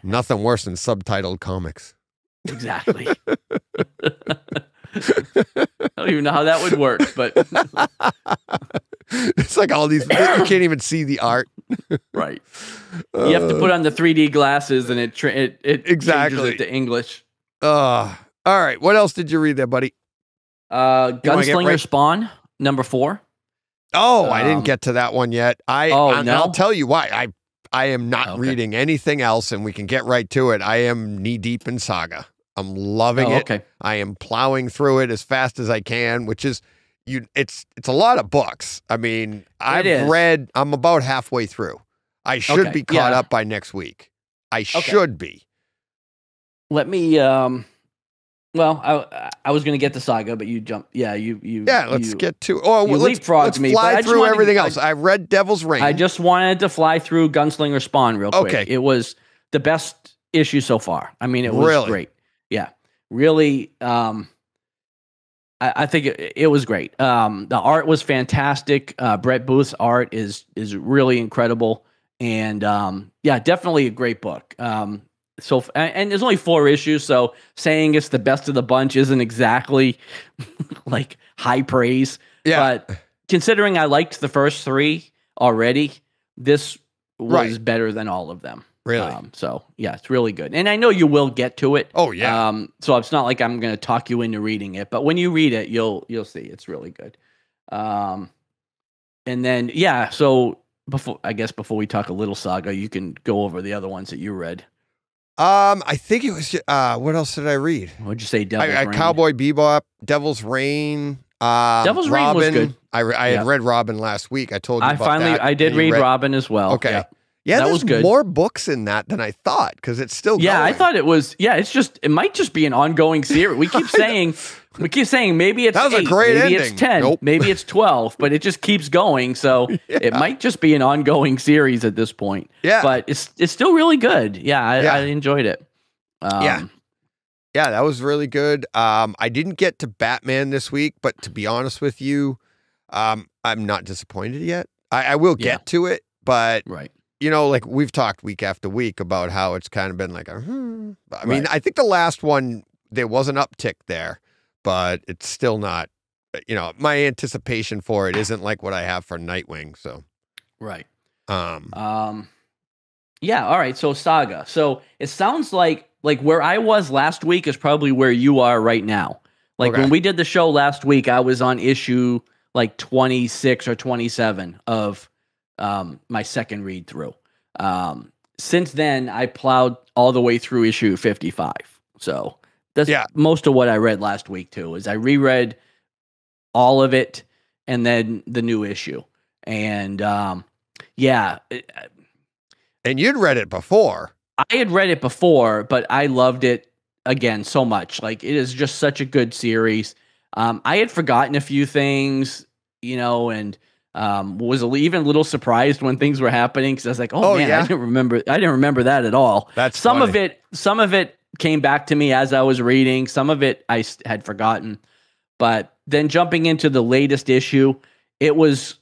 Nothing worse than subtitled comics. Exactly. I don't even know how that would work, but it's like all these, you can't even see the art. Right. You have to put on the 3D glasses and it exactly changes it to English. All right. What else did you read there, buddy? Gunslinger Spawn, number 4. Oh, I didn't get to that one yet. No? I'll tell you why. I am not reading anything else, and we can get right to it. I am knee deep in Saga. I'm loving it. Okay. I am plowing through it as fast as I can, which is it's a lot of books. I mean, I'm about halfway through. I should be caught up by next week. I should be. Let me well, I was going to get to Saga, but you jumped. Yeah, let's get to. Oh, let's me, fly through everything else. I read Devil's Reign. I just wanted to fly through Gunslinger Spawn real quick. Okay. It was the best issue so far. I mean, it was great. Yeah, really. I think it was great. The art was fantastic. Brett Booth's art is really incredible, and definitely a great book. So, and there's only 4 issues, so saying it's the best of the bunch isn't exactly like high praise. Yeah. But considering I liked the first 3 already, this was better than all of them. Really? So yeah, it's really good. And I know you will get to it. Oh yeah. So it's not like I'm going to talk you into reading it, but when you read it, you'll see it's really good. And then, so before we talk a little Saga, you can go over the other ones that you read. I think it was, what else did I read? What'd you say? Devil's Reign? Cowboy Bebop, Devil's Reign. Devil's Reign was good. I had read Robin last week. I told you about that. I did read Robin as well. Okay. Yeah, that was good. More books in that than I thought, because it's still going. I thought it was, it might just be an ongoing series. We keep saying maybe it's that was 8, a great maybe ending. It's 10, maybe it's 12, but it just keeps going. So it might just be an ongoing series at this point. Yeah. But it's still really good. Yeah, I enjoyed it. Yeah, that was really good. I didn't get to Batman this week, but to be honest with you, I'm not disappointed yet. I will get to it, but you know, like we've talked week after week about how it's kind of been like I mean, I think the last one there was an uptick there, but it's still not. You know, my anticipation for it isn't like what I have for Nightwing. So yeah. All right. So Saga. So it sounds like where I was last week is probably where you are right now. Like when we did the show last week, I was on issue like 26 or 27 of my second read through. Since then, I plowed all the way through issue 55. So that's most of what I read last week too. Is I reread all of it and then the new issue, and and you'd read it before. I had read it before, but I loved it again so much. Like it is just such a good series. I had forgotten a few things, you know, and was even a little surprised when things were happening because I was like, "Oh man, I didn't remember that at all." That's some of it came back to me as I was reading. Some of it I had forgotten, but then jumping into the latest issue, it was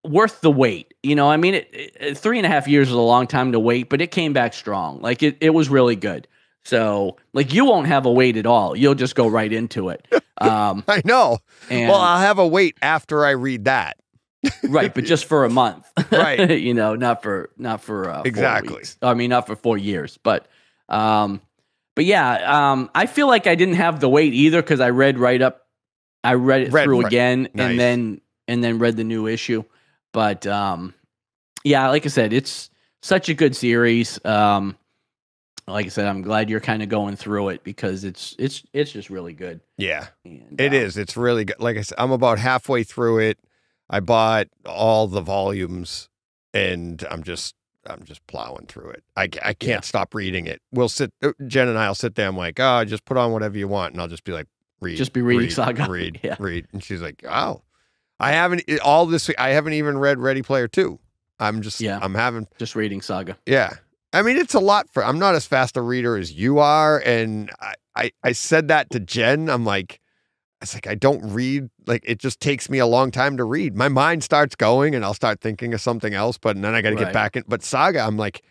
worth the wait. You know, I mean, 3.5 years is a long time to wait, but it came back strong. Like it was really good. So like you won't have a wait at all. You'll just go right into it. I know. Well, I'll have a wait after I read that. Right, but just for a month. Right. You know, not for exactly. 4 weeks. I mean, not for 4 years, but yeah, I feel like I didn't have the wait either because I read it through again and then read the new issue. But yeah, like I said, it's such a good series. Like I said, I'm glad you're kind of going through it because it's just really good. Yeah, and, it is. It's really good. Like I said, I'm about halfway through it. I bought all the volumes, and I'm just plowing through it. I can't stop reading it. Jen and I'll sit there. I'm like, oh, just put on whatever you want, and I'll just be like, read. Just be reading Saga. Read. And she's like, oh, I haven't even read Ready Player 2. I'm just reading Saga. Yeah. I mean, it's a lot I'm not as fast a reader as you are. And I said that to Jen. I'm like, I don't read. Like, it just takes me a long time to read. My mind starts going and I'll start thinking of something else, but then I got to get back in. But Saga, I'm like,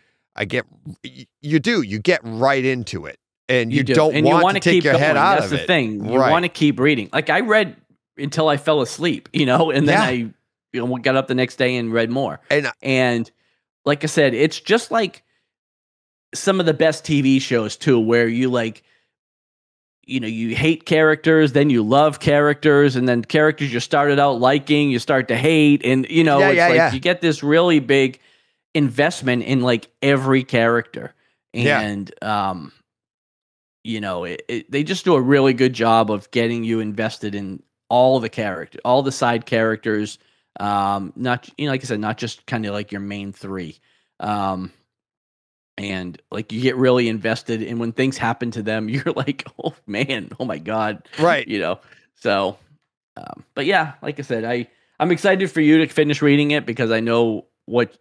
you get right into it and you don't want to take your head out of it. That's the thing. You want to keep reading. Like I read until I fell asleep, you know, and then I got up the next day and read more. And like I said, it's just like some of the best TV shows too, where you like you hate characters, then you love characters, and then characters you started out liking, you start to hate, and you get this really big investment in like every character, and they just do a really good job of getting you invested in all the characters, all the side characters. Not like I said, not just kind of like your main three. And like you get really invested, and when things happen to them, you're like, oh man, oh my god, right? So, but yeah, like I said, I'm excited for you to finish reading it because I know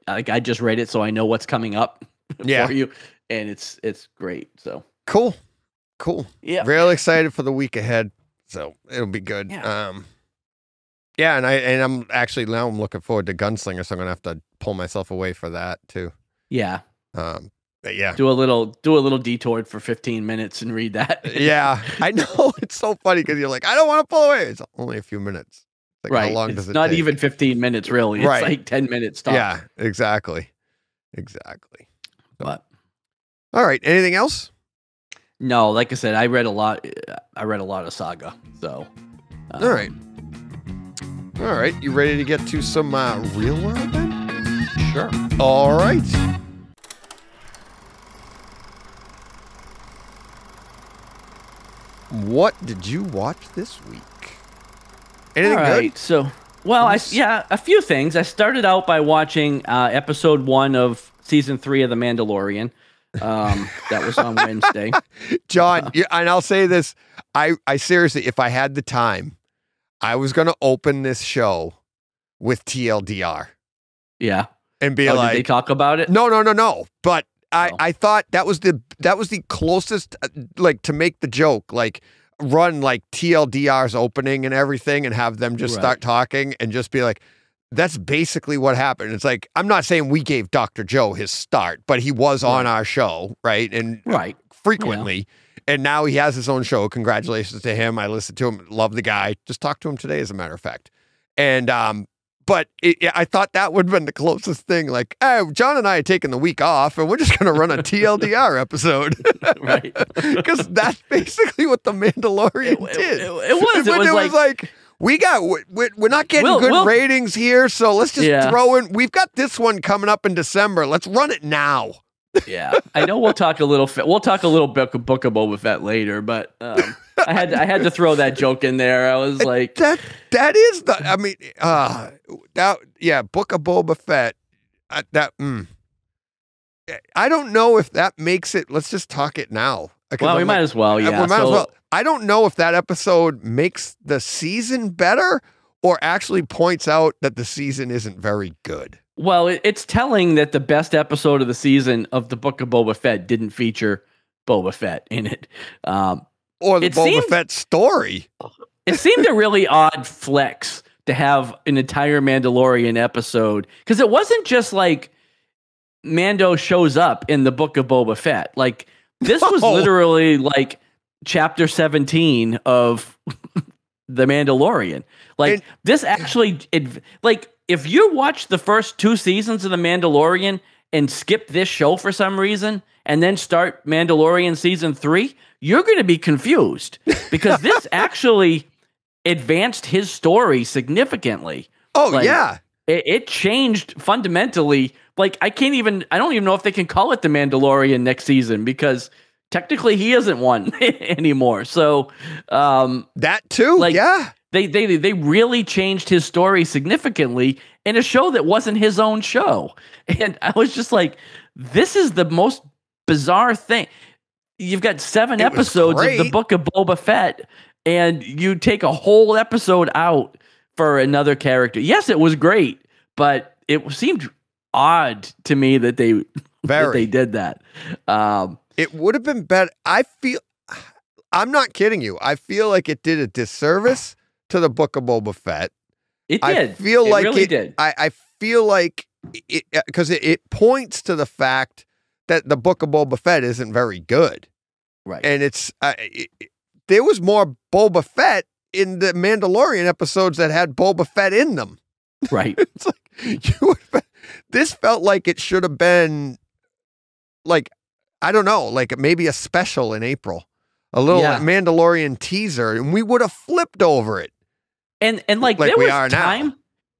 I just read it, so I know what's coming up for you, and it's great. So cool, yeah, really excited for the week ahead. So it'll be good. Yeah, and I'm actually now I'm looking forward to Gunslinger, so I'm gonna have to pull myself away for that too. Yeah. But yeah, do a little detour for 15 minutes and read that. Yeah, I know, it's so funny because you're like, I don't want to pull away. It's only a few minutes. Like, right. How long does it not take? even 15 minutes, really. It's like 10 minutes. Top. Yeah, exactly. But all right, anything else? No, like I said, I read a lot of Saga. So all right, you ready to get to some real world then? Sure. All right. What did you watch this week? Anything good? So, well, a few things. I started out by watching episode 1 of season 3 of The Mandalorian. That was on Wednesday. John, and I'll say this: I seriously, if I had the time, I was going to open this show with TLDR. Yeah, and be like, did they talk about it? No. But I thought that was the closest, like, to make the joke, like run like TLDR's opening and everything, and have them just start talking and just be like, that's basically what happened. It's like, I'm not saying we gave Dr. Joe his start, but he was on our show, right? And frequently. Yeah. And now he has his own show. Congratulations to him. I listened to him, love the guy. Just talked to him today, as a matter of fact. And but I thought that would have been the closest thing. Like, hey, John and I are taking the week off, and we're just going to run a TLDR episode. Right. Because that's basically what The Mandalorian did. It was like we're not getting good ratings here, so let's just throw in. We've got this one coming up in December. Let's run it now. Yeah, I know we'll talk a little bit Book of Boba Fett later, but I had to throw that joke in there. I was like, that is the. I mean, Book of Boba Fett. I don't know if that makes it. Let's just talk it now. Well, we might as well. Yeah, we might as well. I don't know if that episode makes the season better or actually points out that the season isn't very good. Well, it's telling that the best episode of the season of the Book of Boba Fett didn't feature Boba Fett in it. Or the Boba Fett story. It seemed a really odd flex to have an entire Mandalorian episode, because it wasn't just like Mando shows up in the Book of Boba Fett. Like, this was literally like chapter 17 of The Mandalorian. Like, this actually, if you watch the first 2 seasons of The Mandalorian and skip this show for some reason, and then start Mandalorian season 3, you're going to be confused, because this actually advanced his story significantly. It changed fundamentally. Like, I don't even know if they can call it The Mandalorian next season, because technically he isn't one anymore. So, that too, They really changed his story significantly in a show that wasn't his own show. And I was just like, this is the most bizarre thing. You've got 7 episodes of the Book of Boba Fett, and you take a whole episode out for another character. Yes, it was great, but it seemed odd to me that they did that. It would have been better. I'm not kidding you. I feel like it did a disservice to the Book of Boba Fett. It did. I feel like really did. I feel like it, because it points to the fact that the Book of Boba Fett isn't very good. Right. And there was more Boba Fett in the Mandalorian episodes that had Boba Fett in them. Right. It's like, this felt like it should have been, like, I don't know, like maybe a special in April. a little Mandalorian teaser, and we would have flipped over it. And like there was time. Now.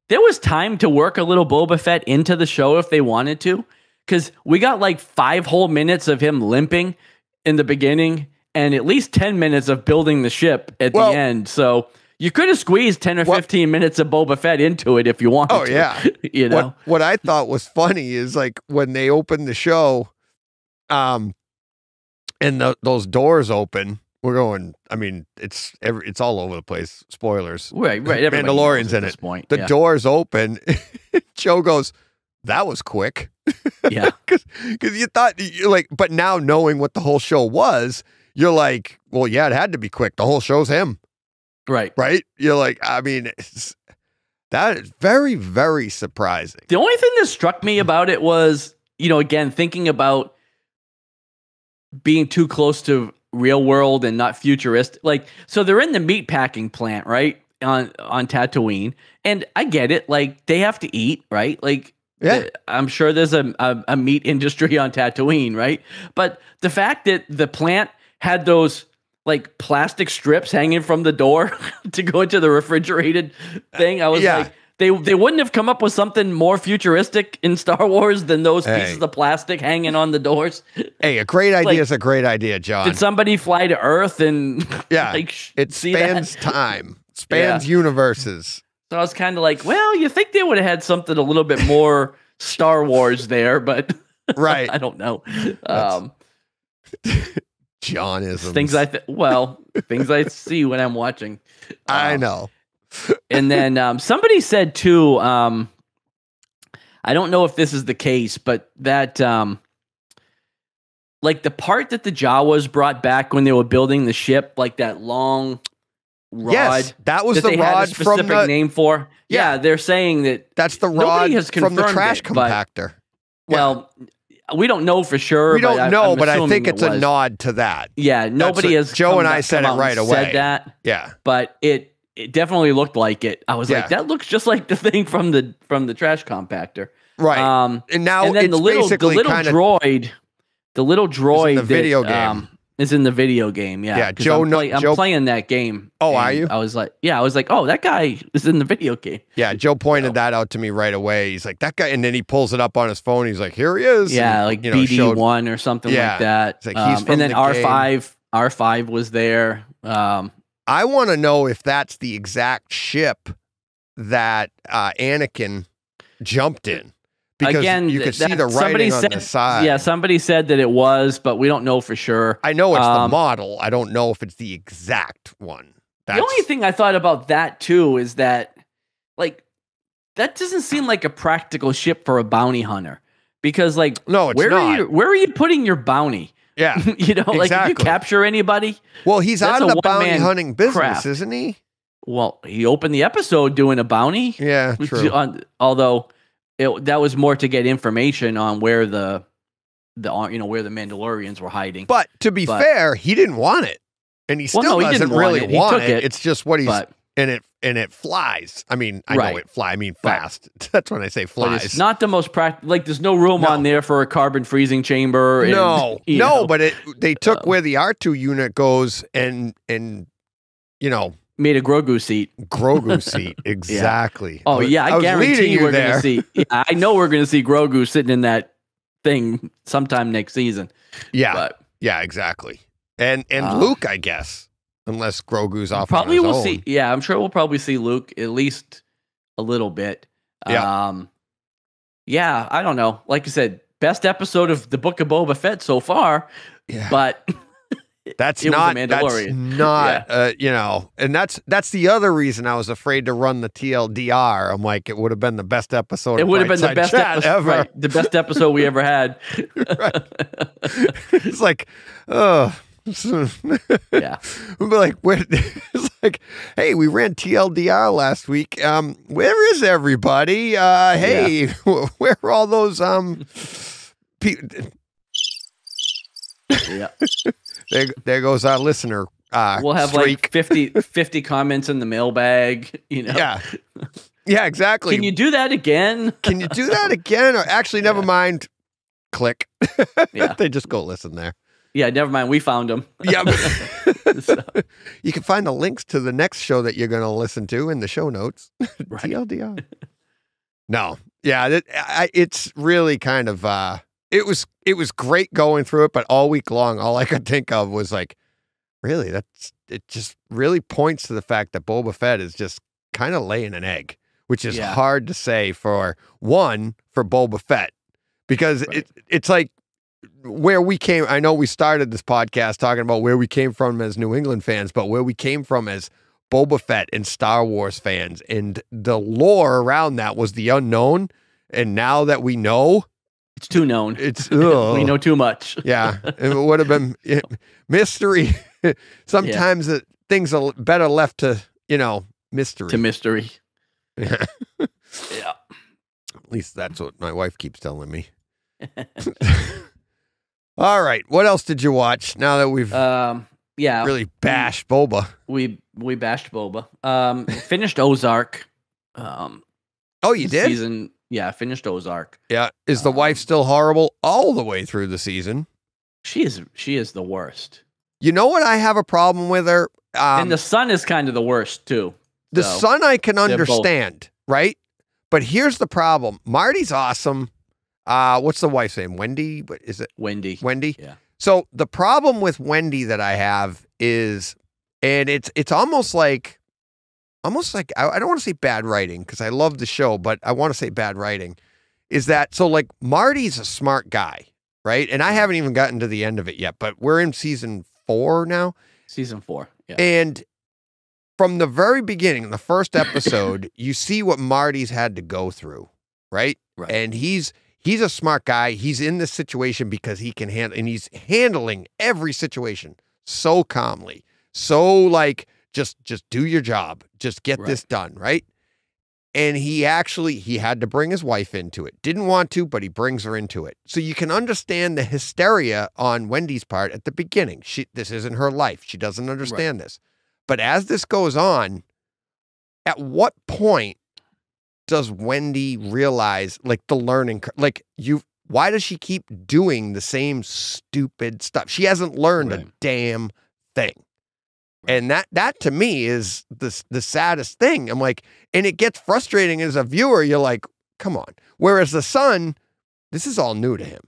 There was time to work a little Boba Fett into the show if they wanted to, because we got like 5 whole minutes of him limping in the beginning and at least 10 minutes of building the ship at the end. So you could have squeezed 10 or 15 minutes of Boba Fett into it if you wanted to. Oh, yeah. You know? What I thought was funny is like when they opened the show and those doors open, we're going, I mean, it's all over the place. Spoilers. Right. Mandalorian's in it. Point. The doors open. Joe goes, that was quick. Yeah. Because you thought, you're like, but now knowing what the whole show was, you're like, well, yeah, it had to be quick. The whole show's him. Right. Right? You're like, I mean, that is very, very surprising. The only thing that struck me about it was, you know, again, thinking about being too close to real world and not futuristic. Like, so they're in the meat packing plant, right? On Tatooine. And I get it. Like, they have to eat, right? Like, yeah. I'm sure there's a meat industry on Tatooine, right? But the fact that the plant had those like plastic strips hanging from the door to go into the refrigerated thing, I was like, they wouldn't have come up with something more futuristic in Star Wars than those pieces of plastic hanging on the doors. Hey, a great idea is a great idea, John. Did somebody fly to Earth and like it spans time, spans universes. So I was kind of like, well, you think they would have had something a little bit more Star Wars there, but I don't know. Johnisms. Things I see when I'm watching. I know. And then somebody said too, I don't know if this is the case, but that like the part that the Jawas brought back when they were building the ship, like that long rod. Yes, that was the rod from the specific name for. Yeah, they're saying that's the rod from the trash compactor. Well, we don't know for sure. We don't know, but I think it's a nod to that. Yeah, nobody has. Joe and I said it right away. Said that. Yeah, but it definitely looked like it. I was like, that looks just like the thing from the trash compactor. Right. And now and then it's the little droid, in the video game. Is in the video game. Yeah. Yeah. Joe, I'm playing that game. Oh, are you? I was like, oh, that guy is in the video game. Yeah. Joe pointed that out to me right away. He's like, that guy, and then he pulls it up on his phone. He's like, here he is. Yeah, and, like BD1 or something like that. It's like he's from and then the R5 was there. I want to know if that's the exact ship that Anakin jumped in. Because again, you could see the writing on the side. Yeah, somebody said that it was, but we don't know for sure. I know it's the model. I don't know if it's the exact one. The only thing I thought about that too is that, like, that doesn't seem like a practical ship for a bounty hunter. Because, like, no, it's not. Where are you putting your bounty? Yeah, you know, like if you capture anybody. Well, he's out of the bounty hunting business, isn't he? Well, he opened the episode doing a bounty. Yeah, true. Although that was more to get information on where the where the Mandalorians were hiding. But to be fair, he didn't want it, and he still doesn't really want it. It's just what he's and it flies. I mean, I know it flies. I mean, fast. That's when I say flies. But it's not the most practical. Like, there's no room on there for a carbon freezing chamber. And, but they took where the R2 unit goes and made a Grogu seat. Exactly. Yeah. Oh yeah, I guarantee we're going to see. Yeah, I know we're going to see Grogu sitting in that thing sometime next season. Yeah, exactly. And Luke, I guess. Unless Grogu's off. Probably on his we'll own. see. Yeah, I'm sure we'll probably see Luke at least a little bit. Yeah. Yeah, I don't know. Like I said, best episode of the Book of Boba Fett so far. Yeah. But that's not and that's the other reason I was afraid to run the TLDR. I'm like, it would have been the best episode. It would have been the best episode ever. Right, the best episode we ever had. It's like, yeah. We'll be like, it's like, hey, we ran TLDR last week. Where is everybody? Hey, where are all those Yeah. There goes our listener. We'll have streak. like 50 comments in the mailbag, Yeah, exactly. Can you do that again? Can you do that again? Or actually, never mind. Click. Yeah. They just go listen there. Yeah, never mind. We found them. Yeah. So, You can find the links to the next show that you're going to listen to in the show notes. Right. TLDR. No. Yeah, it's really kind of it was great going through it, but all week long all I could think of was like, really, it just really points to the fact that Boba Fett is just kind of laying an egg, which is hard to say for Boba Fett, because it's like where we came. I know we started this podcast talking about where we came from as New England fans, but where we came from as Boba Fett and Star Wars fans, and the lore around that was the unknown. And now that we know, it's too known. It's we know too much. Yeah, it would have been mystery. Sometimes things are better left to mystery. To mystery. Yeah. Yeah. At least that's what my wife keeps telling me. All right, what else did you watch? Now that we've really bashed Boba, we bashed Boba. Finished Ozark. Oh, you did? Season. Yeah, I finished Ozark. Yeah. Is the wife still horrible all the way through the season? She is the worst. You know what? I have a problem with her. And the son is kind of the worst too. The son I can understand, right? But here's the problem. Marty's awesome. What's the wife's name? Wendy? What is it? Wendy. Wendy? Yeah. So the problem with Wendy that I have is, and it's almost like I don't want to say bad writing because I love the show, but I want to say bad writing, is that, so like Marty's a smart guy, right? And I haven't even gotten to the end of it yet, but we're in season 4 now. Season 4. Yeah. And from the very beginning, the first episode, you see what Marty's had to go through, right? Right. And he's a smart guy. He's in this situation because he can handle, and he's handling every situation so calmly. So like, just do your job. Just get this done, right? And he had to bring his wife into it. Didn't want to, but he brings her into it. So you can understand the hysteria on Wendy's part at the beginning. This isn't her life. She doesn't understand this. But as this goes on, at what point does Wendy realize, like, the learning, like, why does she keep doing the same stupid stuff? She hasn't learned a damn thing. And that to me is the saddest thing. I'm like, and it gets frustrating as a viewer. You're like, come on. Whereas the son, this is all new to him.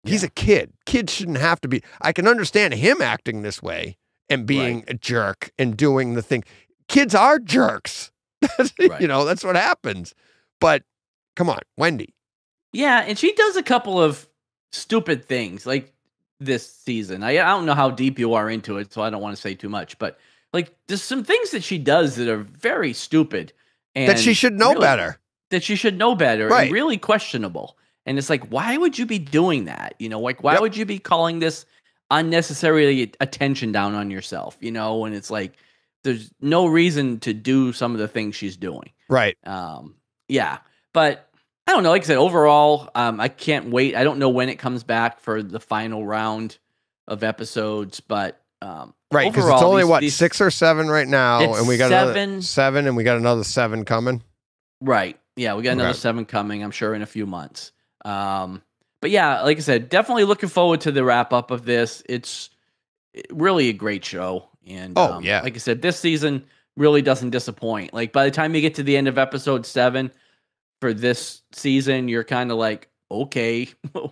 He's a kid. Kids shouldn't have to be. I can understand him acting this way and being a jerk and doing the thing. Kids are jerks. That's what happens. But come on, Wendy. Yeah, and she does a couple of stupid things like this season. I don't know how deep you are into it, so I don't want to say too much, but like there's some things that she does that are very stupid and that she should know better. That she should know better and really questionable. And it's like, why would you be doing that? Like why would you be calling this unnecessarily attention down on yourself? And it's like there's no reason to do some of the things she's doing. Right. Yeah. But I don't know. Like I said, overall, I can't wait. I don't know when it comes back for the final round of episodes, but right, because it's only 6 or 7 right now, and we got 7, and we got another 7 coming. Right. Yeah, we got another 7 coming. I'm sure in a few months. But yeah, like I said, definitely looking forward to the wrap up of this. It's really a great show, and like I said, this season really doesn't disappoint. Like by the time you get to the end of episode 7. For this season, you're kind of like, okay,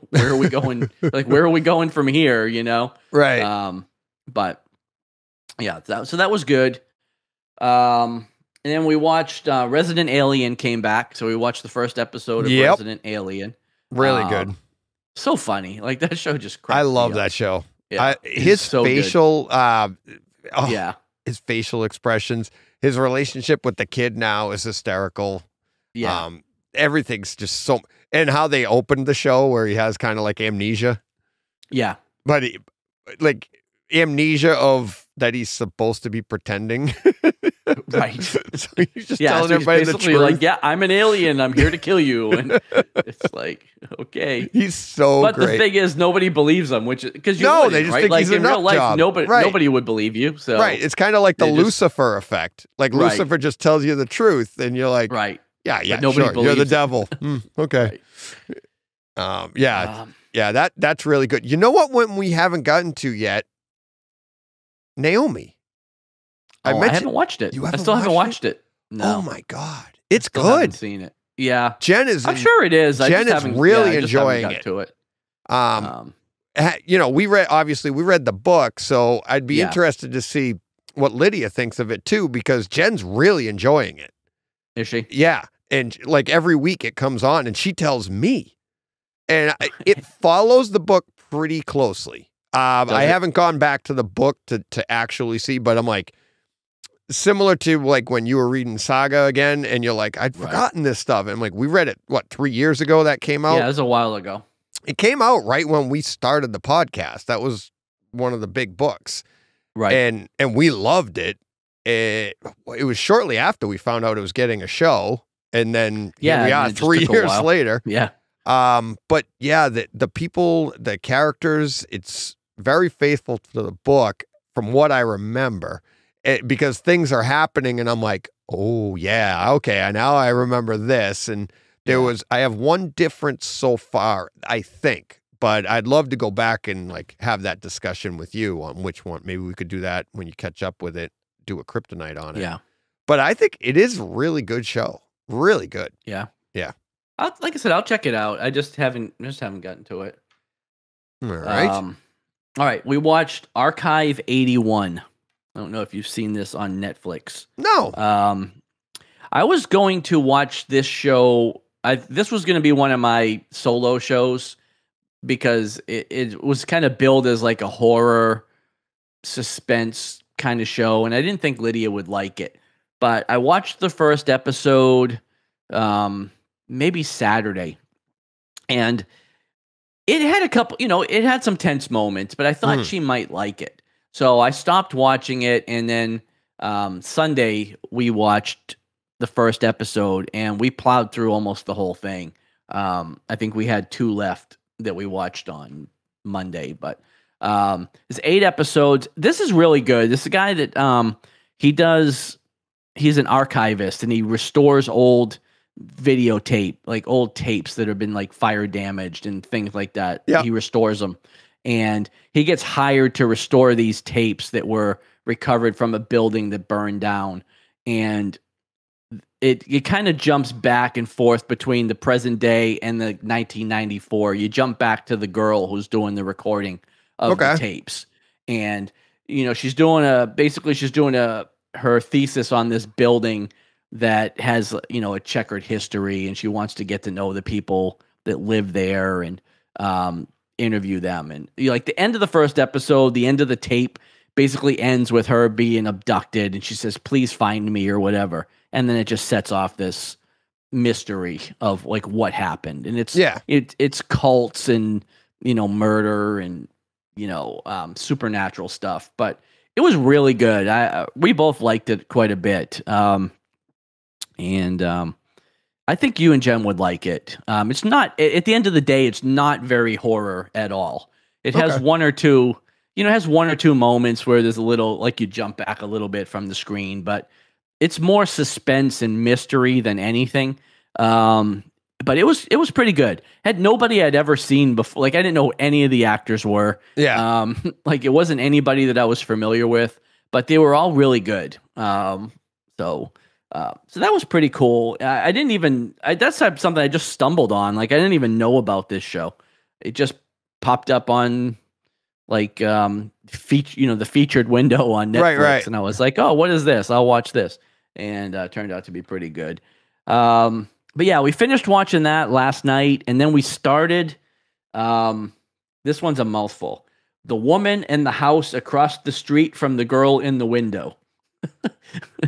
where are we going? Like, where are we going from here? Right. But yeah, so that was good. And then we watched Resident Alien came back, so we watched the first episode of Resident Alien. Really good. So funny, like that show just. I love that show. Yeah, his so facial, his facial expressions, his relationship with the kid now is hysterical. Yeah. Everything's just so, and how they opened the show where he has kind of like amnesia. Yeah. But like amnesia of that he's supposed to be pretending. Right. So he's just telling everybody the truth. Like, yeah, I'm an alien. I'm here to kill you. And it's like, okay. He's so But great. the thing is, nobody believes him, which is because you they just right? think Like he's in a real life, nut job. nobody would believe you. So right. It's kind of like the Lucifer effect. Like Lucifer just tells you the truth, and you're like, right. Yeah, but nobody believes you're the it. devil. Okay. Yeah, that's really good. You know what one we haven't gotten to yet? Naomi. I haven't watched it. I still haven't watched it. No. Oh my God. It's Still good. haven't seen it. Yeah. Jen is I'm sure it is. Jen is really enjoying it. To it. You know, we read the book, so I'd be interested to see what Lydia thinks of it too, because Jen's really enjoying it. Is she? Yeah. And like every week it comes on and she tells me. And it follows the book pretty closely. I haven't gone back to the book to actually see, but I'm like, similar to like when you were reading Saga again and you're like, I'd forgotten this stuff. And I'm like, we read it, 3 years ago that came out? Yeah, it was a while ago. It came out right when we started the podcast. That was one of the big books. Right. And we loved it. It was shortly after we found out it was getting a show. And then here we are 3 years later. Yeah. But yeah, the people, the characters, it's very faithful to the book from what I remember. Because things are happening and I'm like, oh yeah, okay, now I remember this. And I have one difference so far, I think, but I'd love to go back and like have that discussion with you on which one. Maybe we could do that when you catch up with it, do a Kryptonite on it. Yeah. But I think it is a really good show. Really good. Yeah. Yeah. Like I said, I'll check it out. I just haven't gotten to it. All right. All right. We watched Archive 81. I don't know if you've seen this on Netflix. No. I was going to watch this show. This was going to be one of my solo shows because it was kind of billed as like a horror suspense kind of show, and I didn't think Lydia would like it. But I watched the first episode maybe Saturday, and it had a couple, it had some tense moments, but I thought she might like it. So I stopped watching it, and then Sunday we watched the first episode, and we plowed through almost the whole thing. I think we had 2 left that we watched on Monday, but it's 8 episodes. This is really good. This is a guy that he's an archivist, and he restores old videotape, like old tapes that have been like fire damaged and things like that. Yeah. He restores them. And he gets hired to restore these tapes that were recovered from a building that burned down. And it kind of jumps back and forth between the present day and the 1994. You jump back to the girl who's doing the recording of the tapes. And, she's doing her thesis on this building that has, a checkered history, and she wants to get to know the people that live there and interview them. And like the end of the first episode, the end of the tape basically ends with her being abducted, and she says, "Please find me," or whatever. And then it just sets off this mystery of like what happened. And it's cults and, murder and, supernatural stuff, but it was really good. We both liked it quite a bit. I think you and Jen would like it. It's not, at the end of the day, it's not very horror at all. It has one or two moments where there's a little, like you jump back a little bit from the screen, but it's more suspense and mystery than anything. But it was pretty good. Had nobody I'd ever seen before. Like I didn't know who any of the actors were. Yeah. Like it wasn't anybody that I was familiar with, but they were all really good. So that was pretty cool. That's something I just stumbled on. Like I didn't even know about this show. It just popped up on like the featured window on Netflix, right. and I was like, oh, what is this? I'll watch this, and turned out to be pretty good. But yeah, we finished watching that last night, and then we started. This one's a mouthful. The Woman in the House Across the Street from the Girl in the Window.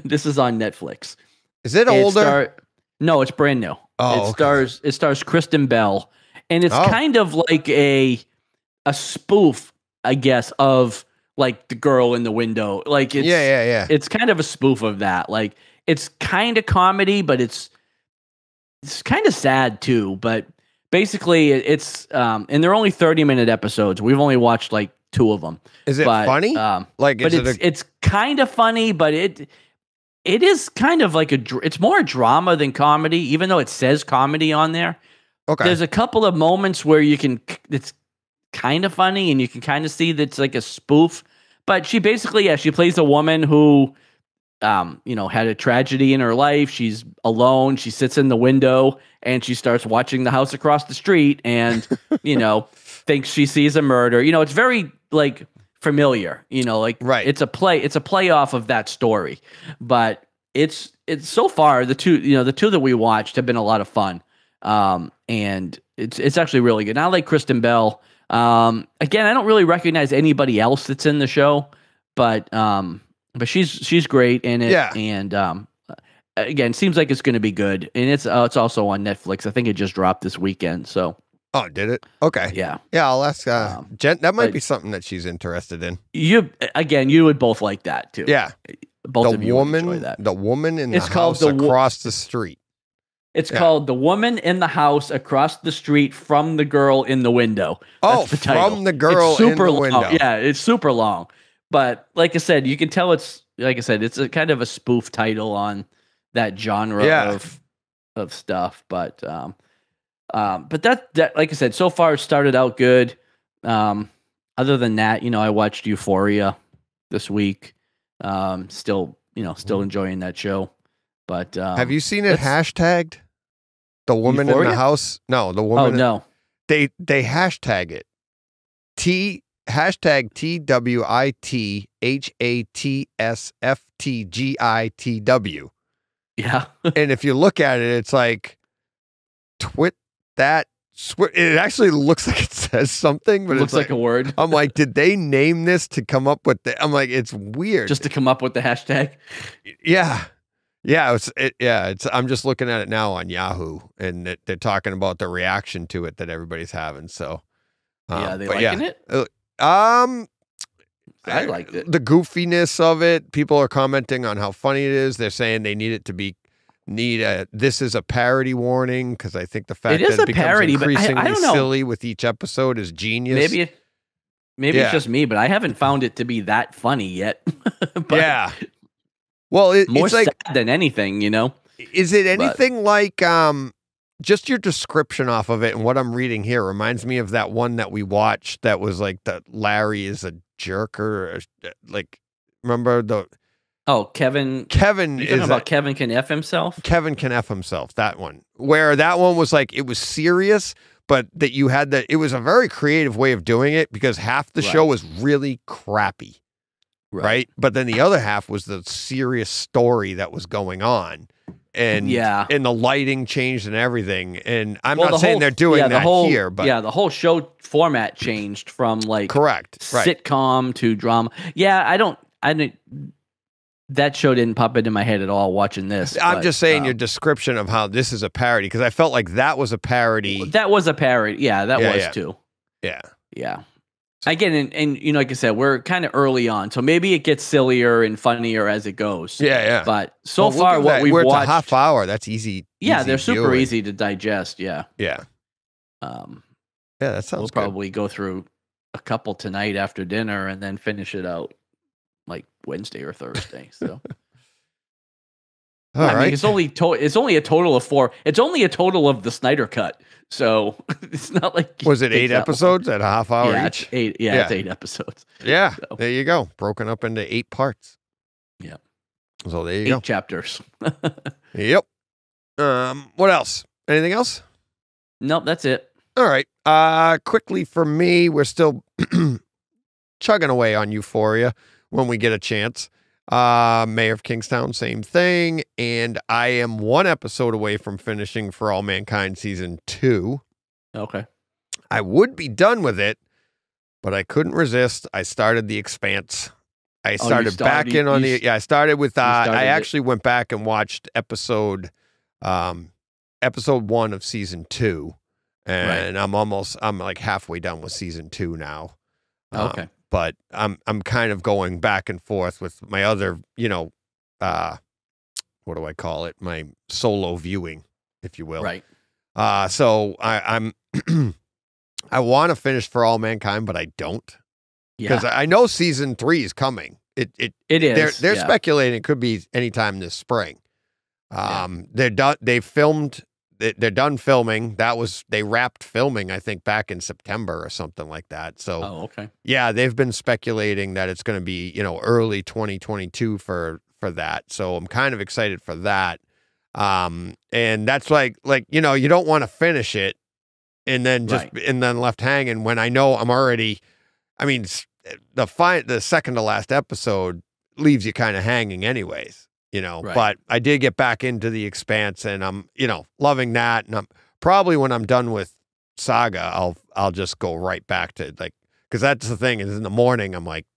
This is on Netflix. Is it older? No, it's brand new. Oh, It stars Kristen Bell, and it's kind of like a spoof, I guess, of like The Girl in the Window. Like it's It's kind of a spoof of that. Like it's kind of comedy, but it's kind of sad too. But basically, it's and they're only 30-minute episodes. We've only watched like 2 of them. Is it funny? It's kind of funny, but it is kind of like it's more a drama than comedy, even though it says comedy on there. Okay. There's a couple of moments where it's kind of funny and you can kind of see that it's like a spoof. But she basically, she plays a woman who, had a tragedy in her life. She's alone. She sits in the window and she starts watching the house across the street and, thinks she sees a murder. It's very like familiar, right. It's a play off of that story, but it's so far the two that we watched have been a lot of fun. And it's actually really good. And I like Kristen Bell. Again, I don't really recognize anybody else that's in the show, but she's great in it. Yeah. And, again, seems like it's going to be good. And it's also on Netflix. I think it just dropped this weekend. So. Oh, did it? Okay. Yeah. Yeah, I'll ask Jen. That might be something that she's interested in. You would both like that too. Yeah. Both of you would enjoy that. The woman in the house across the street. It's called The Woman in the House Across the Street from the Girl in the Window. That's the title. From the Girl in the Window. Yeah, it's super long. But like I said, you can tell it's a kind of a spoof title on that genre of stuff. But that like I said, so far it started out good. Other than that, I watched Euphoria this week. Still enjoying that show. But have you seen it hashtagged? The woman Euphoria? in the house? No, the woman. Oh no. They hashtag it. Hashtag TWITHATSFTGITW. Yeah. And if you look at it, it's like it actually looks like it says something, but it looks like a word. I'm like, did they name this to come up with I'm like, it's weird. Just to come up with the hashtag. Yeah. Yeah, I'm just looking at it now on Yahoo, and they're talking about the reaction to it that everybody's having. So, they liking it. I liked it. The goofiness of it. People are commenting on how funny it is. They're saying they need it to be this is a parody warning because I think the fact that it becomes increasingly I don't know. silly with each episode is genius. Maybe it's just me, but I haven't found it to be that funny yet. Yeah. Well, more it's like sad than anything, Is it anything like just your description off of it and what I'm reading here reminds me of that one that we watched that was like that Larry is a jerk or like remember the Kevin You're talking about Kevin can F himself? Kevin can F himself, that one. Where that one was like it was serious, but that you had it was a very creative way of doing it because half the show was really crappy. Right. But then the other half was the serious story that was going on. And and the lighting changed and everything. And I'm not saying they're doing that here, but the whole show format changed from like sitcom to drama. Yeah, I didn't that show didn't pop into my head at all watching this. I'm just saying your description of how this is a parody, because I felt like that was a parody. That was a parody. Yeah, that was too. Yeah. Yeah. Again, and like I said, we're kind of early on, so maybe it gets sillier and funnier as it goes. Yeah. But so far, what we've watched, it's a half hour. That's easy. Yeah, they're super viewing. easy to digest. Yeah. Yeah. That sounds. We'll probably go through a couple tonight after dinner, and then finish it out like Wednesday or Thursday. So. All right. mean, it's only a total of 4. It's only a total of the Snyder cut. So it's not like was it 8 episodes at a half hour each? It's 8. Yeah, it's 8 episodes. Yeah, so. There you go. Broken up into 8 parts. Yeah. So there you go. 8 chapters. Yep. What else? Anything else? Nope, that's it. All right. Quickly for me, we're still chugging away on Euphoria when we get a chance. Mayor of Kingstown, same thing. And I am 1 episode away from finishing For All Mankind season 2. Okay. I would be done with it, but I couldn't resist. I started The Expanse. I started back in on the, I started with, I actually went back and watched episode 1 of season 2. And I'm like halfway done with season 2 now. Okay. But I'm kind of going back and forth with my other, what do I call it? My solo viewing, if you will. Right. So I'm I want to finish For All Mankind, but I don't. Because I know season 3 is coming. It is. They're speculating it could be anytime this spring. They're done. They filmed they're done filming. They wrapped filming, I think, back in September or something like that. So, okay. Yeah, they've been speculating that it's going to be, early 2022 for that. So I'm kind of excited for that. And that's like, you don't want to finish it and then and then left hanging when I know I'm already, the second to last episode leaves you kind of hanging anyways, but I did get back into the Expanse and I'm, loving that. And I'm probably when I'm done with Saga, I'll just go right back to cause that's the thing is in the morning, I'm like,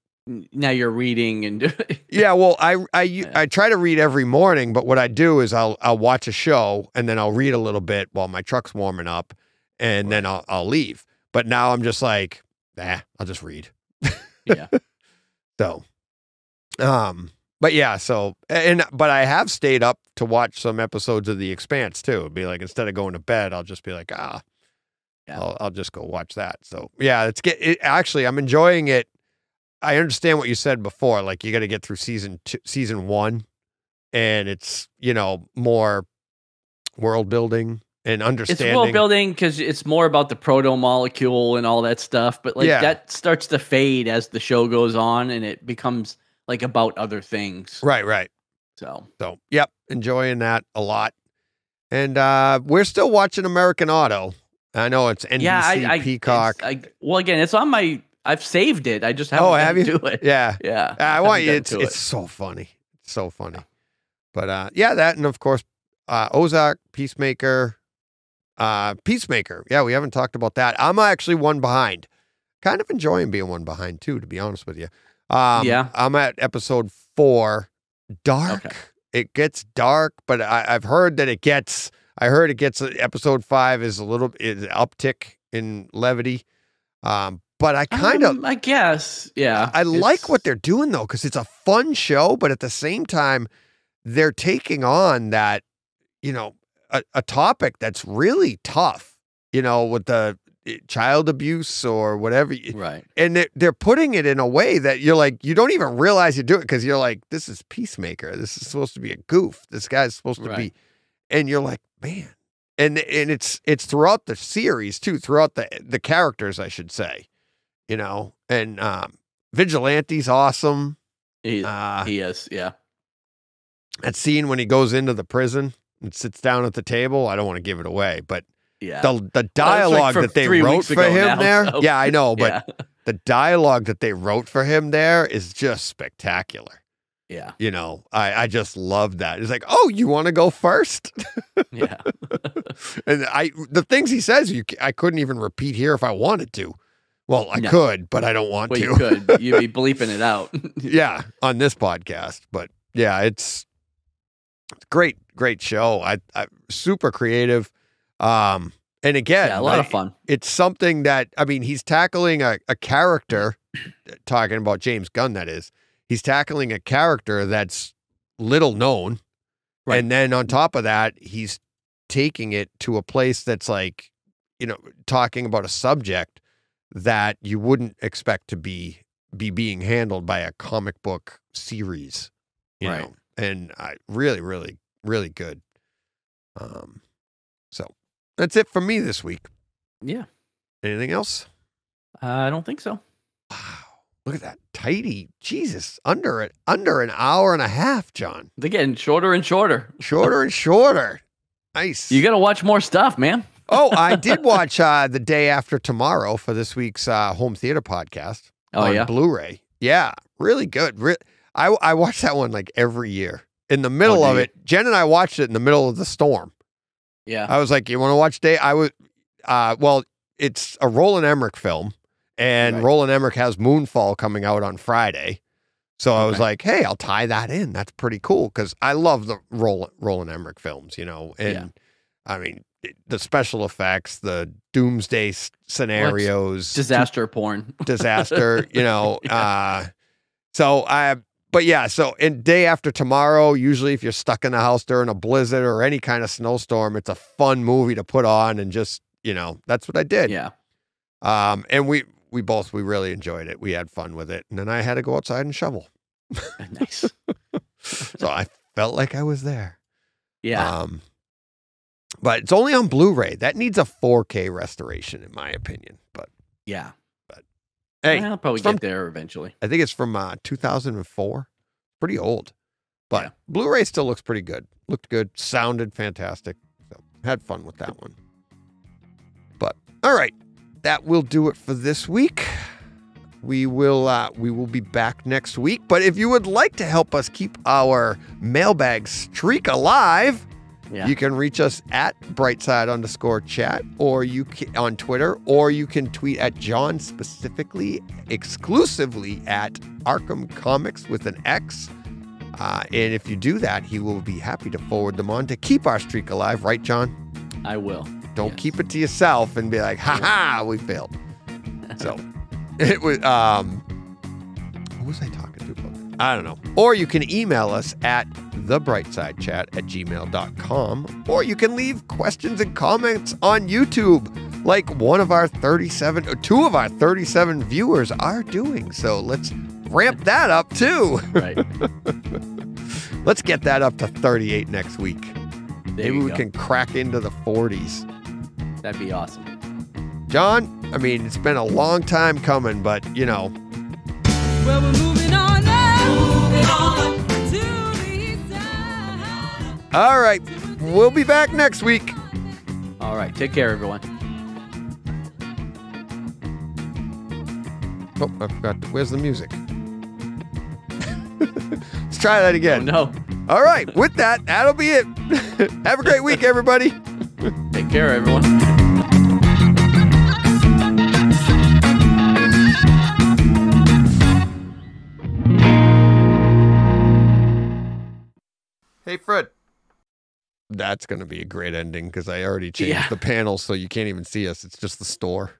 now you're reading and yeah, well, I try to read every morning, but what I do is I'll watch a show and then I'll read a little bit while my truck's warming up and then I'll leave. But now I'm just like, I'll just read. Yeah. So, but yeah, but I have stayed up to watch some episodes of The Expanse too. It'd be like, instead of going to bed, I'll just be like, I'll just go watch that. So yeah, actually, I'm enjoying it. I understand what you said before. Like you got to get through season 1 and it's, more world building and understanding. It's world building because it's more about the proto molecule and all that stuff. But that starts to fade as the show goes on and it becomes like about other things. Right. So yep. Enjoying that a lot. And, we're still watching American Auto. I know it's NBC Peacock. Well, again, it's on I've saved it. I just haven't have you? to it. Yeah. Yeah. I want you. It's so funny. It's so funny. But that and of course Ozark, Peacemaker. Peacemaker. Yeah, we haven't talked about that. I'm actually one behind. Kind of enjoying being one behind too, to be honest with you. I'm at episode 4. Dark. Okay. It gets dark, but I've heard that it gets. I heard it gets episode 5 is an uptick in levity. But I kind of, I guess, yeah. I like what they're doing though, because it's a fun show, but at the same time, they're taking on that, a topic that's really tough, with the child abuse or whatever. Right. And they're putting it in a way that you're like, you don't even realize you do it because you're like, this is Peacemaker. This is supposed to be a goof. This guy's supposed to be, and you're like, man. And it's throughout the series too, throughout the characters, I should say. And Vigilante's awesome. He is, yeah. That scene when he goes into the prison and sits down at the table, I don't want to give it away, but the dialogue that they wrote for him there, I know, but the dialogue that they wrote for him there is just spectacular. Yeah. I just love that. It's like, oh, you want to go first? Yeah. And the things he says, I couldn't even repeat here if I wanted to. Well, I could, but I don't want to. You could. You'd be bleeping it out. Yeah, on this podcast. But yeah, it's great show. I super creative. And again, a lot of fun. It's something that, he's tackling a character, talking about James Gunn, that is. He's tackling a character that's little known. Right. And then on top of that, he's taking it to a place that's like, talking about a subject that you wouldn't expect to be being handled by a comic book series, you know, and really, really, really good. So that's it for me this week. Yeah. Anything else? I don't think so. Wow. Look at that. Tidy. Jesus. Under an hour and a half, John. They're getting shorter and shorter. Shorter and shorter. Nice. You got to watch more stuff, man. Oh, I did watch The Day After Tomorrow for this week's home theater podcast on Blu-ray. Yeah, really good. I watch that one like every year. In the middle of it, Jen and I watched it in the middle of the storm. Yeah. I was like, you want to watch Day? Well, it's a Roland Emmerich film, and Roland Emmerich has Moonfall coming out on Friday. So I was like, hey, I'll tie that in. That's pretty cool because I love the Roland Emmerich films, and the special effects, the doomsday scenarios, disaster porn, So in Day After Tomorrow, usually if you're stuck in the house during a blizzard or any kind of snowstorm, it's a fun movie to put on and just, that's what I did. Yeah. And we really enjoyed it. We had fun with it. And then I had to go outside and shovel. Nice. So I felt like I was there. Yeah. But it's only on Blu-ray. That needs a 4K restoration, in my opinion. But Yeah. hey, I'll probably get there eventually. I think it's from 2004. Pretty old. But Yeah. Blu-ray still looks pretty good. Looked good. Sounded fantastic. So had fun with that one. But all right. That will do it for this week. We will be back next week. But if you would like to help us keep our mailbag streak alive, you can reach us at brightside_chat, or you can, on Twitter, or you can tweet at John specifically, exclusively at Arkham Comics with an X. And if you do that, he will be happy to forward them on to keep our streak alive. Right, John? I will. Don't keep it to yourself and be like, ha, we failed. So it was, who was I talking to about that? I don't know. Or you can email us at thebrightsidechat@gmail.com, or you can leave questions and comments on YouTube like two of our 37 viewers are doing. So let's ramp that up too. Right. Let's get that up to 38 next week. Maybe we can crack into the 40s. That'd be awesome. John, I mean, it's been a long time coming, but, you know. Well, we're moving on now. Moving on to the east side. All right. We'll be back next week. All right. Take care, everyone. Oh, I forgot. Where's the music? Let's try that again. Oh, no. All right. With that, that'll be it. Have a great week, everybody. Take care, everyone. Hey, Fred. That's going to be a great ending because I already changed the panels so you can't even see us. It's just the store.